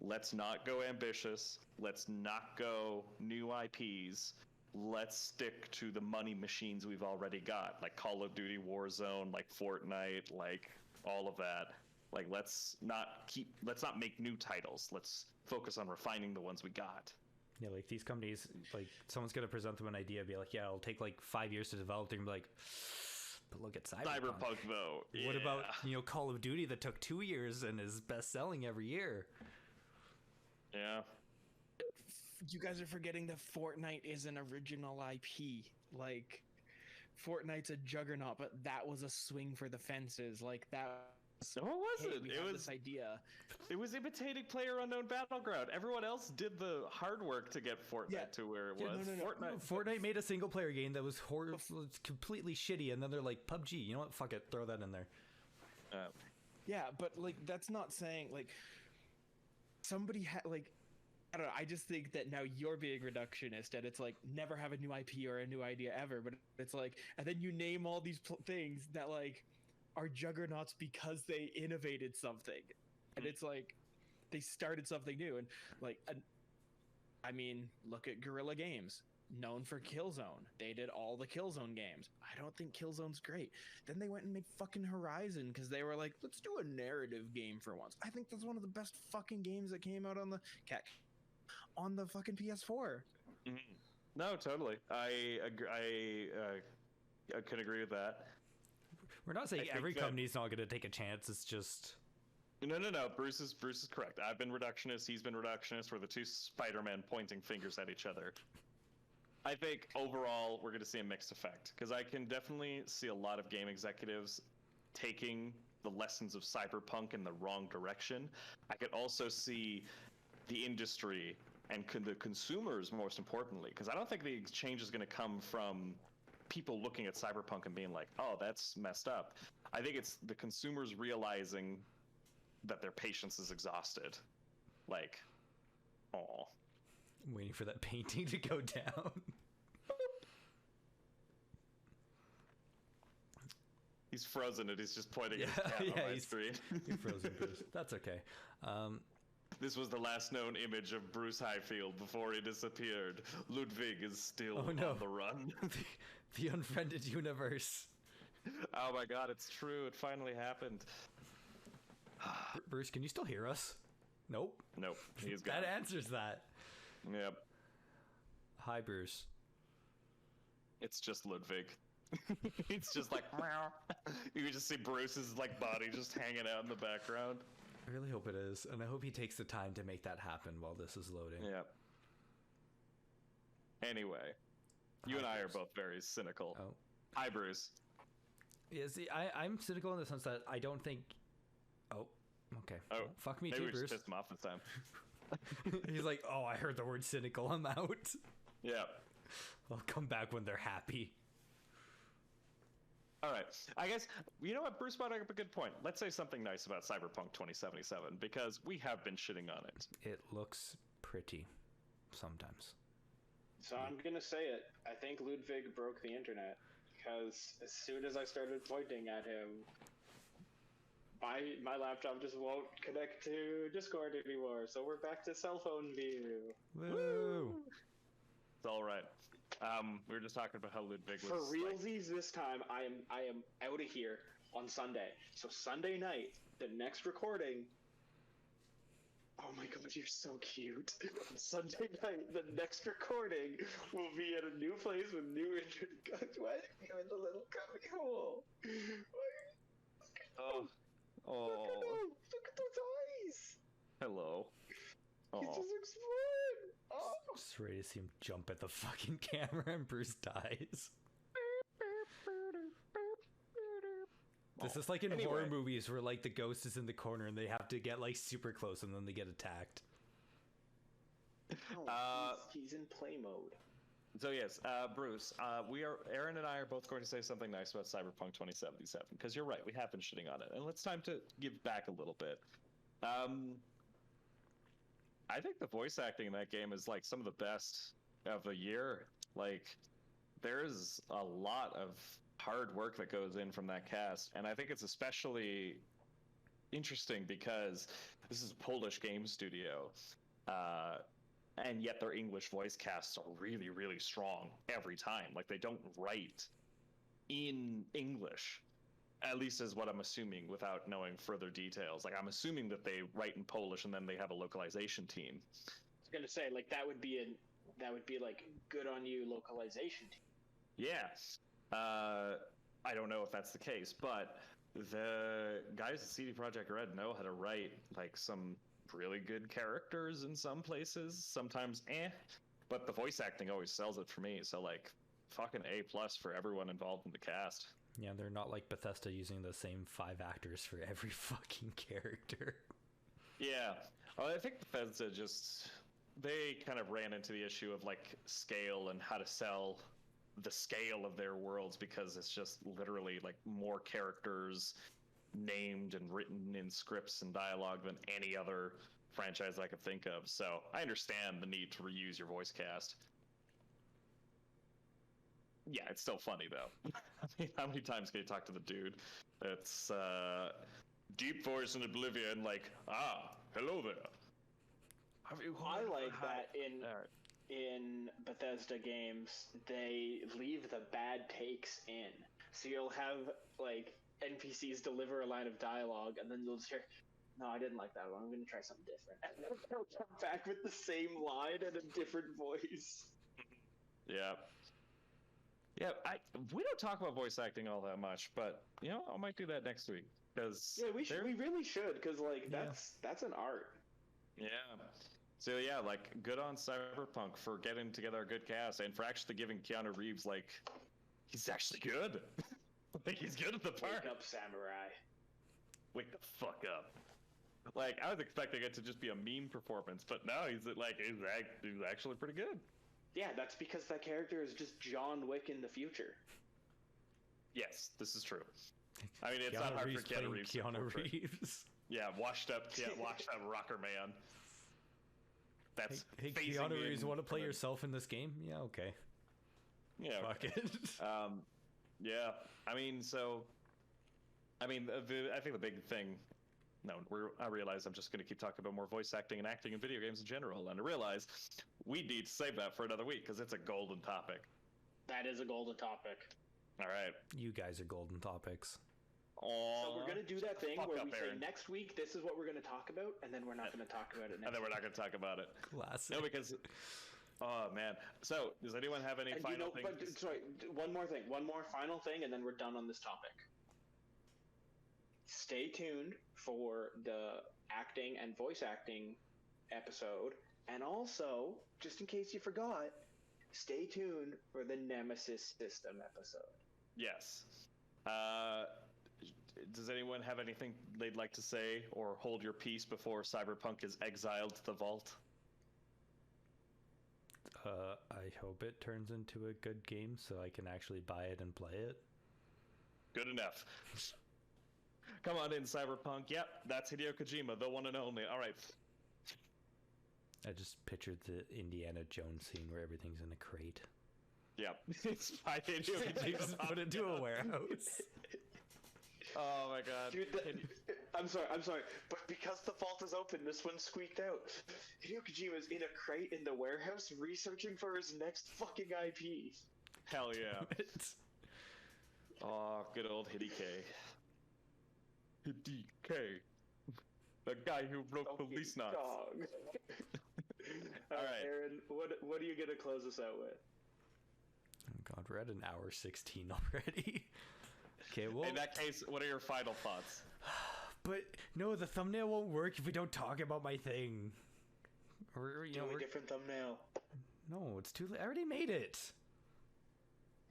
Let's not go ambitious. Let's not go new IPs. Let's stick to the money machines we've already got, like Call of Duty Warzone, like Fortnite, like all of that. Like, let's not make new titles. Let's focus on refining the ones we got. Yeah, like these companies, like someone's gonna present them an idea, be like, yeah, it'll take like 5 years to develop. They're gonna be like, but look at Cyberpunk though. What about Call of Duty that took 2 years and is best selling every year? Yeah. You guys are forgetting that Fortnite is an original IP. Like, Fortnite's a juggernaut, but that was a swing for the fences. Like that. What was hey, it? It was this idea. It was imitating PlayerUnknown Battleground. Everyone else did the hard work to get Fortnite to where it was. No. Fortnite made a single player game that was completely shitty, and then they're like, PUBG, you know what? Fuck it, throw that in there. Yeah, but like that's not saying like somebody had like. I don't know. I just think that now you're being reductionist, and it's like never have a new IP or a new idea ever. But it's like, and then you name all these things that like are juggernauts because they innovated something, and it's like they started something new. And like, I mean, look at Guerrilla Games, known for Killzone. They did all the Killzone games. I don't think Killzone's great. Then they went and made fucking Horizon because they were like, let's do a narrative game for once. I think that's one of the best fucking games that came out on the fucking PS4. Mm-hmm. No, totally. I could agree with that. We're not saying every company's not going to take a chance. It's just no. Bruce is correct. I've been reductionist. He's been reductionist. We're the two Spider-Man pointing fingers at each other. I think overall we're going to see a mixed effect because I can definitely see a lot of game executives taking the lessons of Cyberpunk in the wrong direction. I could also see the industry and the consumers, most importantly, because I don't think the change is going to come from people looking at Cyberpunk and being like, oh, that's messed up. I think it's the consumers realizing that their patience is exhausted. Like, oh. I'm waiting for that painting to go down. He's frozen and he's just pointing at his cat on my screen. He's frozen, Bruce. That's okay. This was the last known image of Bruce Highfield before he disappeared. Ludwig is still on the run. The unfriended universe. Oh my god, it's true. It finally happened. Bruce, can you still hear us? Nope. He's gone. That answers that. Yep. Hi, Bruce. It's just Ludwig. It's just like, meow. You can just see Bruce's like body just hanging out in the background. I really hope it is, and I hope he takes the time to make that happen while this is loading. Yep. Anyway, you and I are both very cynical. Oh. Hi, Bruce. Yeah, see, I'm cynical in the sense that I don't think... Oh, okay. Oh, well, fuck me too, we Bruce. just pissed him off this time. He's like, oh, I heard the word cynical, I'm out. Yeah. I'll come back when they're happy. All right. I guess, you know what, Bruce brought up a good point. Let's say something nice about Cyberpunk 2077, because we have been shitting on it. It looks pretty, sometimes. So I'm going to say it. I think Ludwig broke the internet, because as soon as I started pointing at him, my laptop just won't connect to Discord anymore, so we're back to cell phone view. Woo! It's all right. We were just talking about how Ludwig was... For realsies this time, I am out of here on Sunday. So Sunday night, the next recording... Oh my god, you're so cute. Sunday night, the next recording will be at a new place with new internet. Why are you in the little cubby hole? Oh. Look at those eyes! Hello. He's just exploring! Oh. Just ready to see him jump at the fucking camera and Bruce dies. This is like in horror movies where like the ghost is in the corner and they have to get like super close and then they get attacked. He's in play mode. So yes, Bruce, Aaron and I are both going to say something nice about Cyberpunk 2077 because you're right, we have been shitting on it, and it's time to give back a little bit. I think the voice acting in that game is like some of the best of the year. Like, there's a lot of hard work that goes in from that cast, and I think it's especially interesting because this is a Polish game studio, and yet their English voice casts are really, really strong every time. Like, they don't write in English. At least is what I'm assuming without knowing further details. Like, I'm assuming that they write in Polish and then they have a localization team. I was gonna say, like, that would be like good on you localization team. Yeah. I don't know if that's the case, but the guys at CD Projekt Red know how to write like some really good characters in some places. Sometimes but the voice acting always sells it for me. So like, fucking A+ for everyone involved in the cast. Yeah, they're not like Bethesda using the same 5 actors for every fucking character. Yeah. Well, I think Bethesda they kind of ran into the issue of like scale and how to sell the scale of their worlds, because it's just literally like more characters named and written in scripts and dialogue than any other franchise I could think of. So I understand the need to reuse your voice cast. Yeah, it's still funny though. I mean, how many times can you talk to the dude? It's deep voice in Oblivion, like, hello there. I like that in Bethesda games, they leave the bad takes in. So you'll have like NPCs deliver a line of dialogue, and then you'll just hear, "No, I didn't like that one. I'm going to try something different." And then they'll come back with the same line in a different voice. Yeah. Yeah, we don't talk about voice acting all that much, but you know, I might do that next week, because we really should, because like that's an art. Yeah. So yeah, like, good on Cyberpunk for getting together a good cast and for actually giving Keanu Reeves, like, he's actually good. Like, he's good at the part. Wake up, samurai. Wake the fuck up. Like, I was expecting it to just be a meme performance, but no, he's actually pretty good. Yeah, that's because that character is just John Wick in the future. Yes, this is true. I mean, it's not hard for Keanu Reeves. Keanu Reeves. Yeah, washed up rocker man. That's hey Keanu Reeves, want to play yourself in this game? Yeah, okay. Yeah, fuck it. Yeah, I mean, I think the big thing. No, I realize I'm just going to keep talking about more voice acting and acting in video games in general, and I realize we need to save that for another week because it's a golden topic. That is a golden topic. All right. You guys are golden topics. Aww. So we're going to do that thing where we Aaron. say next week this is what we're going to talk about, and then we're not going to talk about it next And then we're not going to talk about it. Classic. No, because... Oh, man. So, does anyone have any final things? Sorry, one more final thing, and then we're done on this topic. Stay tuned for the acting and voice acting episode, and also, just in case you forgot, stay tuned for the Nemesis System episode. Yes. Does anyone have anything they'd like to say or hold your peace before Cyberpunk is exiled to the vault? I hope it turns into a good game so I can actually buy it and play it. Good enough. Come on in, Cyberpunk. Yep, that's Hideo Kojima, the one and only. All right. I just pictured the Indiana Jones scene where everything's in a crate. Yep. It's by Hideo Kojima. Just put into a warehouse. Oh my god. Dude, I'm sorry, but because the vault is open, this one squeaked out. Hideo Kojima's in a crate in the warehouse researching for his next fucking IP. Hell yeah. Oh, good old Hideo. Hideo. The guy who broke police knots. All right. Aaron, what are you going to close us out with? Oh god, we're at an hour 16 already. Okay, well, in that case, what are your final thoughts? But no, the thumbnail won't work if we don't talk about my thing. Or, Do a different thumbnail. No, it's too late. I already made it.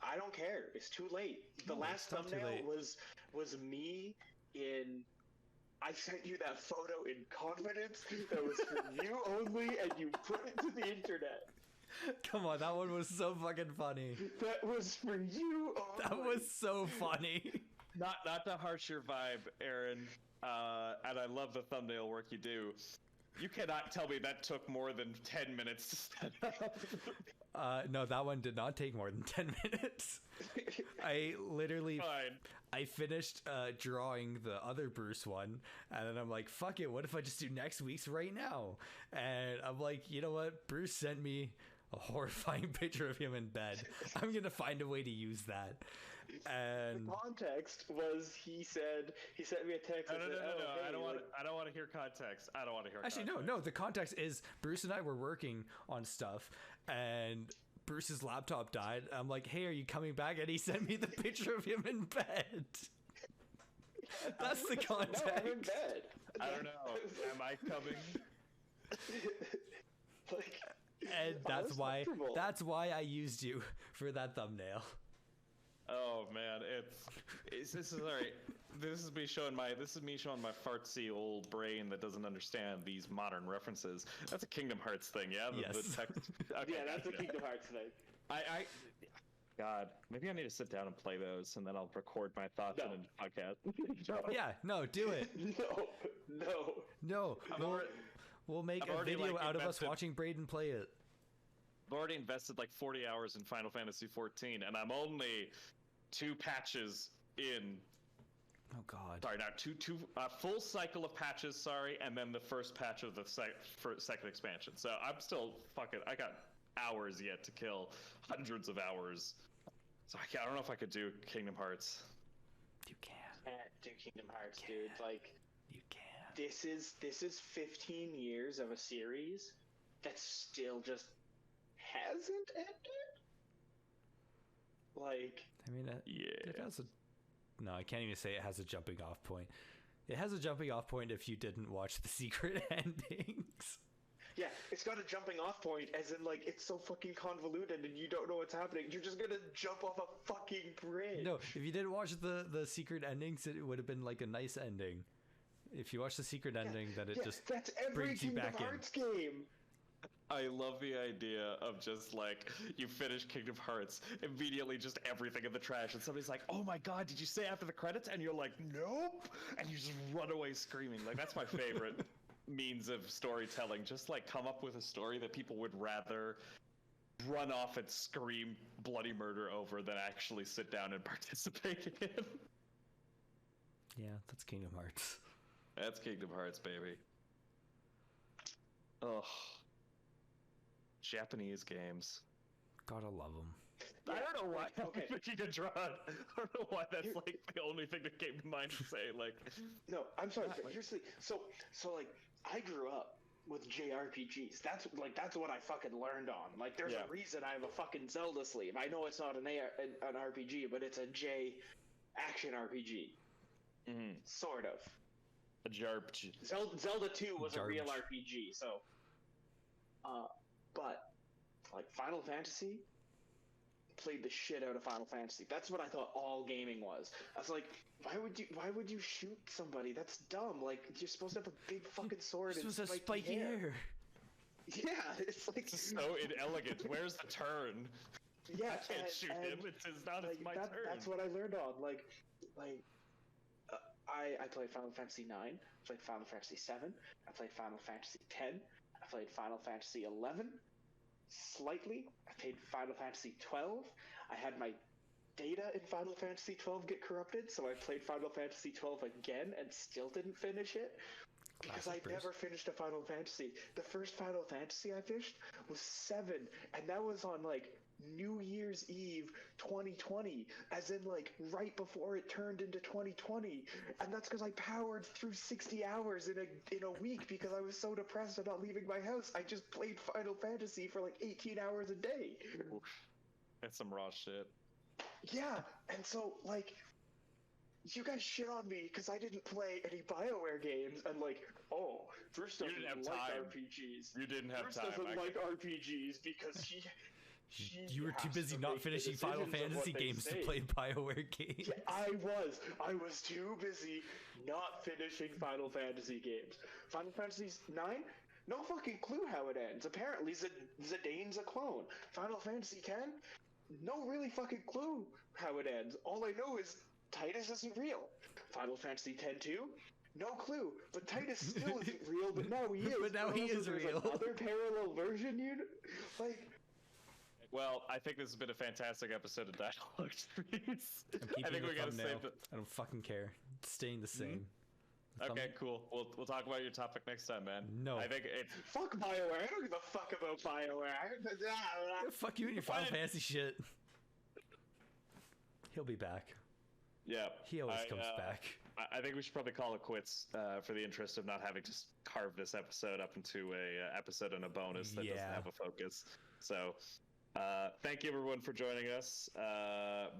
I don't care. It's too late. The last thumbnail was me in... I sent you that photo in confidence that was for you only, and you put it to the internet. Come on, that one was so fucking funny. That was for you only. That was so funny. Not to harsh your vibe, Aaron, and I love the thumbnail work you do. You cannot tell me that took more than 10 minutes to set up. No, that one did not take more than 10 minutes. I literally... Fine. I finished drawing the other Bruce one, and then I'm like, fuck it, what if I just do next week's right now? And I'm like, you know what? Bruce sent me a horrifying picture of him in bed. I'm gonna find a way to use that. And the context was he sent me a text. No, and said, "Oh, hey, I don't want to hear context. I don't want to hear. actually, context. no. The context is Bruce and I were working on stuff, and Bruce's laptop died. I'm like, "Hey, are you coming back?" And he sent me the picture of him in bed. That's the context. No, I'm in bed. I don't know. Am I coming? Like, And that's why I used you for that thumbnail. Oh man, this is all right. This is me showing my fartsy old brain that doesn't understand these modern references. That's a Kingdom Hearts thing, yeah. Yes. The text. Okay, yeah, that's a Kingdom Hearts thing. God, maybe I need to sit down and play those, and then I'll record my thoughts in a podcast. Yeah, no, do it. No. We'll make I've a already, video out of us invested- watching Brayden play it. I've already invested like 40 hours in Final Fantasy 14, and I'm only 2 patches in. Oh God. Sorry, not two full cycle of patches. Sorry, and then the first patch of the second expansion. So I'm still I got hours yet to kill, hundreds of hours. So I don't know if I could do Kingdom Hearts. You can. Can't do Kingdom Hearts, dude. Like, You can. this is 15 years of a series that still just hasn't ended. Like, I mean, Yeah. it has a. No, I can't even say it has a jumping off point. It has a jumping off point if you didn't watch the secret endings. yeah, it's got a jumping off point, as in, like, it's so fucking convoluted and you don't know what's happening. You're just gonna jump off a fucking bridge. No, if you didn't watch the secret endings, it would have been like a nice ending. If you watch the secret ending, then it just that's every brings you Kingdom back in. Hearts game. I love the idea of just like you finish Kingdom Hearts, immediately just everything in the trash, and somebody's like, "Oh my God, did you say after the credits?" And you're like, "Nope," and you just run away screaming. Like that's my favorite means of storytelling. Just like come up with a story that people would rather run off and scream bloody murder over than actually sit down and participate in. Yeah, that's Kingdom Hearts. That's Kingdom Hearts, baby. Ugh. Japanese games. Gotta love them. I don't know why I'm okay. picking a draw. I don't know why that's like the only thing that came to mind to say. Like, No, I'm sorry, but seriously. So like, I grew up with JRPGs. That's what I fucking learned on. Like, there's a reason I have a fucking Zelda sleeve. I know it's not an RPG, but it's a J action RPG. Sort of. a JRPG. Zelda 2 was a Jarge. real RPG, so. But like Final Fantasy, played the shit out of Final Fantasy. That's what I thought all gaming was. I was like, why would you shoot somebody? That's dumb. Like, you're supposed to have a big fucking sword This and was a spiky hair. Yeah, it's like It's so inelegant. Where's the turn? yeah, I can't shoot him. It's not like, my turn. That's what I learned on. I played Final Fantasy 9. I played Final Fantasy 7. I played Final Fantasy 10. I played Final Fantasy 11. Slightly. I played Final Fantasy 12. I had my data in Final Fantasy 12 get corrupted, so I played Final Fantasy 12 again and still didn't finish it. Because I never finished a Final Fantasy. The first Final Fantasy I finished was 7, and that was on like New Year's Eve 2020, as in like right before it turned into 2020, and that's because I powered through 60 hours in a week because I was so depressed about leaving my house. I just played Final Fantasy for like 18 hours a day. That's some raw shit. Yeah, and so like, you guys shit on me because I didn't play any BioWare games, and like, oh, Bruce doesn't like RPGs. You didn't have Bruce time. doesn't like RPGs because You were too busy not finishing Final Fantasy games to play BioWare games. Yeah, I was too busy not finishing Final Fantasy games. Final Fantasy 9? No fucking clue how it ends. Apparently Zidane's a clone. Final Fantasy 10? No really fucking clue how it ends. All I know is Titus isn't real. Final Fantasy 10 too? No clue. But Titus still isn't real, but now he is. But now he is real. Another parallel version unit? Like... Well, I think this has been a fantastic episode of Dialog Trees. I think we gotta save it. I don't fucking care. It's staying the same. Okay, cool. We'll talk about your topic next time, man. No. I think it's Fuck BioWare. I don't give a fuck about BioWare. Fuck you and your Final Fantasy shit. He'll be back. Yeah. He always comes back. I think we should probably call it quits for the interest of not having to carve this episode up into a episode and a bonus that doesn't have a focus. So, thank you everyone for joining us.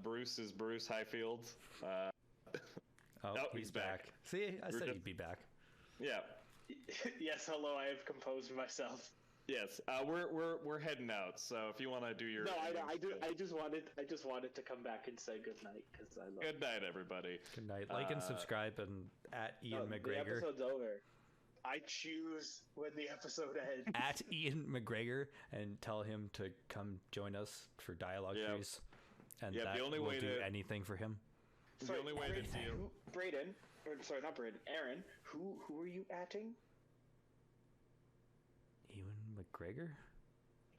Bruce is Bruce Highfield. He's back. See, I said he'd be back. Yeah. Yes, hello. I have composed myself. Yes, we're heading out. So if you want to do your I just wanted to come back and say good night because I love. Good night, everybody. Good night. Like and subscribe and at Ian McGregor. The episode's over. I choose when the episode ends. At Ian McGregor and tell him to come join us for Dialog Trees. And that the only will way do to anything for him. The only way to deal. Brayden, or sorry, not Brayden. Aaron, who are you atting? Ian McGregor?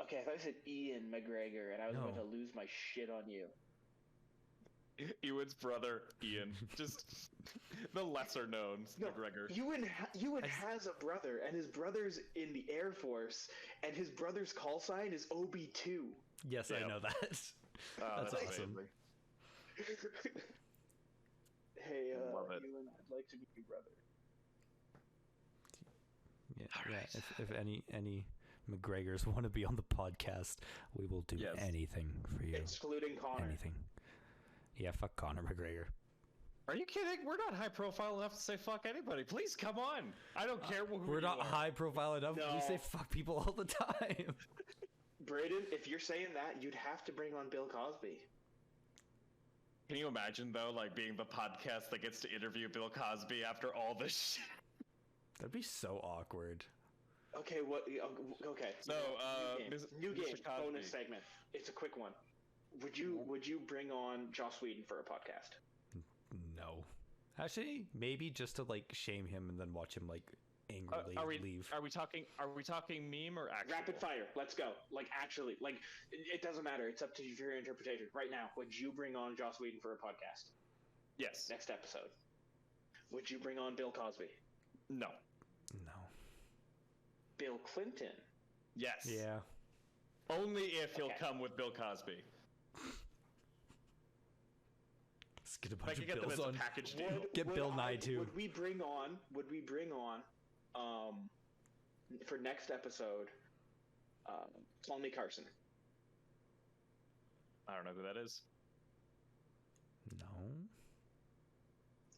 Okay, I thought you said Ian McGregor, and I was about to lose my shit on you. Ewan's brother, Ian. Just the lesser known McGregor. Ewan has a brother, and his brother's in the Air Force, and his brother's call sign is OB2. Yes, I know that. That's awesome. Hey, Ewan, I'd like to be your brother. Yeah. If any McGregors want to be on the podcast, we will do anything for you. Excluding Connor. Anything. Yeah, fuck Conor McGregor. Are you kidding? We're not high profile enough to say fuck anybody. Please come on. I don't care who we're not high profile enough. No. We say fuck people all the time. Brayden, if you're saying that, you'd have to bring on Bill Cosby. Can you imagine though, like being the podcast that gets to interview Bill Cosby after all this shit? That'd be so awkward. Okay, what? Okay. So, new game bonus segment. It's a quick one. Would you bring on Joss Whedon for a podcast? No. Actually, maybe just to like shame him and then watch him like angrily leave. Are we talking meme or actual? Rapid fire. Let's go. Like actually, like it doesn't matter. It's up to your interpretation. Right now, would you bring on Joss Whedon for a podcast? Yes. Next episode. Would you bring on Bill Cosby? No. No. Bill Clinton? Yes. Yeah. Only if he'll come with Bill Cosby. Let's get a bunch of get Bills them as on. a package deal. Get Bill Nye too. Would we bring on for next episode Call Me Carson? I don't know who that is. No.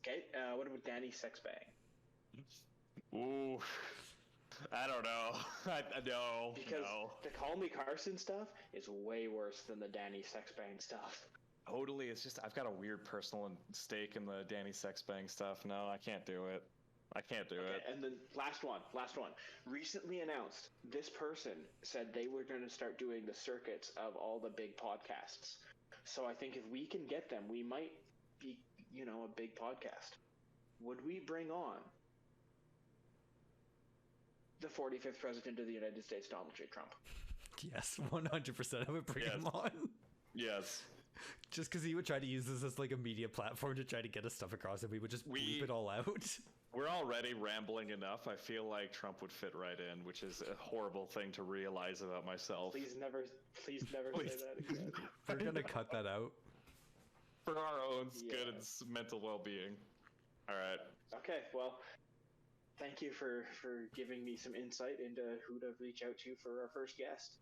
Okay, what about Danny Sexbang? Ooh, I don't know. No, because the Call Me Carson stuff is way worse than the Danny Sexbang stuff. Totally, it's just I've got a weird personal stake in the Danny Sexbang stuff. No, I can't do it. And then last one. Recently announced, this person said they were going to start doing the circuits of all the big podcasts. So I think if we can get them, we might be, a big podcast. Would we bring on the 45th president of the United States, Donald J. Trump? Yes, 100%. I would bring him on. Yes. Just because he would try to use this as like a media platform to try to get his stuff across, and we would just bleep it all out. We're already rambling enough. I feel like Trump would fit right in, which is a horrible thing to realize about myself. Please never say that again. We're gonna cut that out. For our own good and mental well-being. All right. Okay, well, thank you for giving me some insight into who to reach out to for our first guest.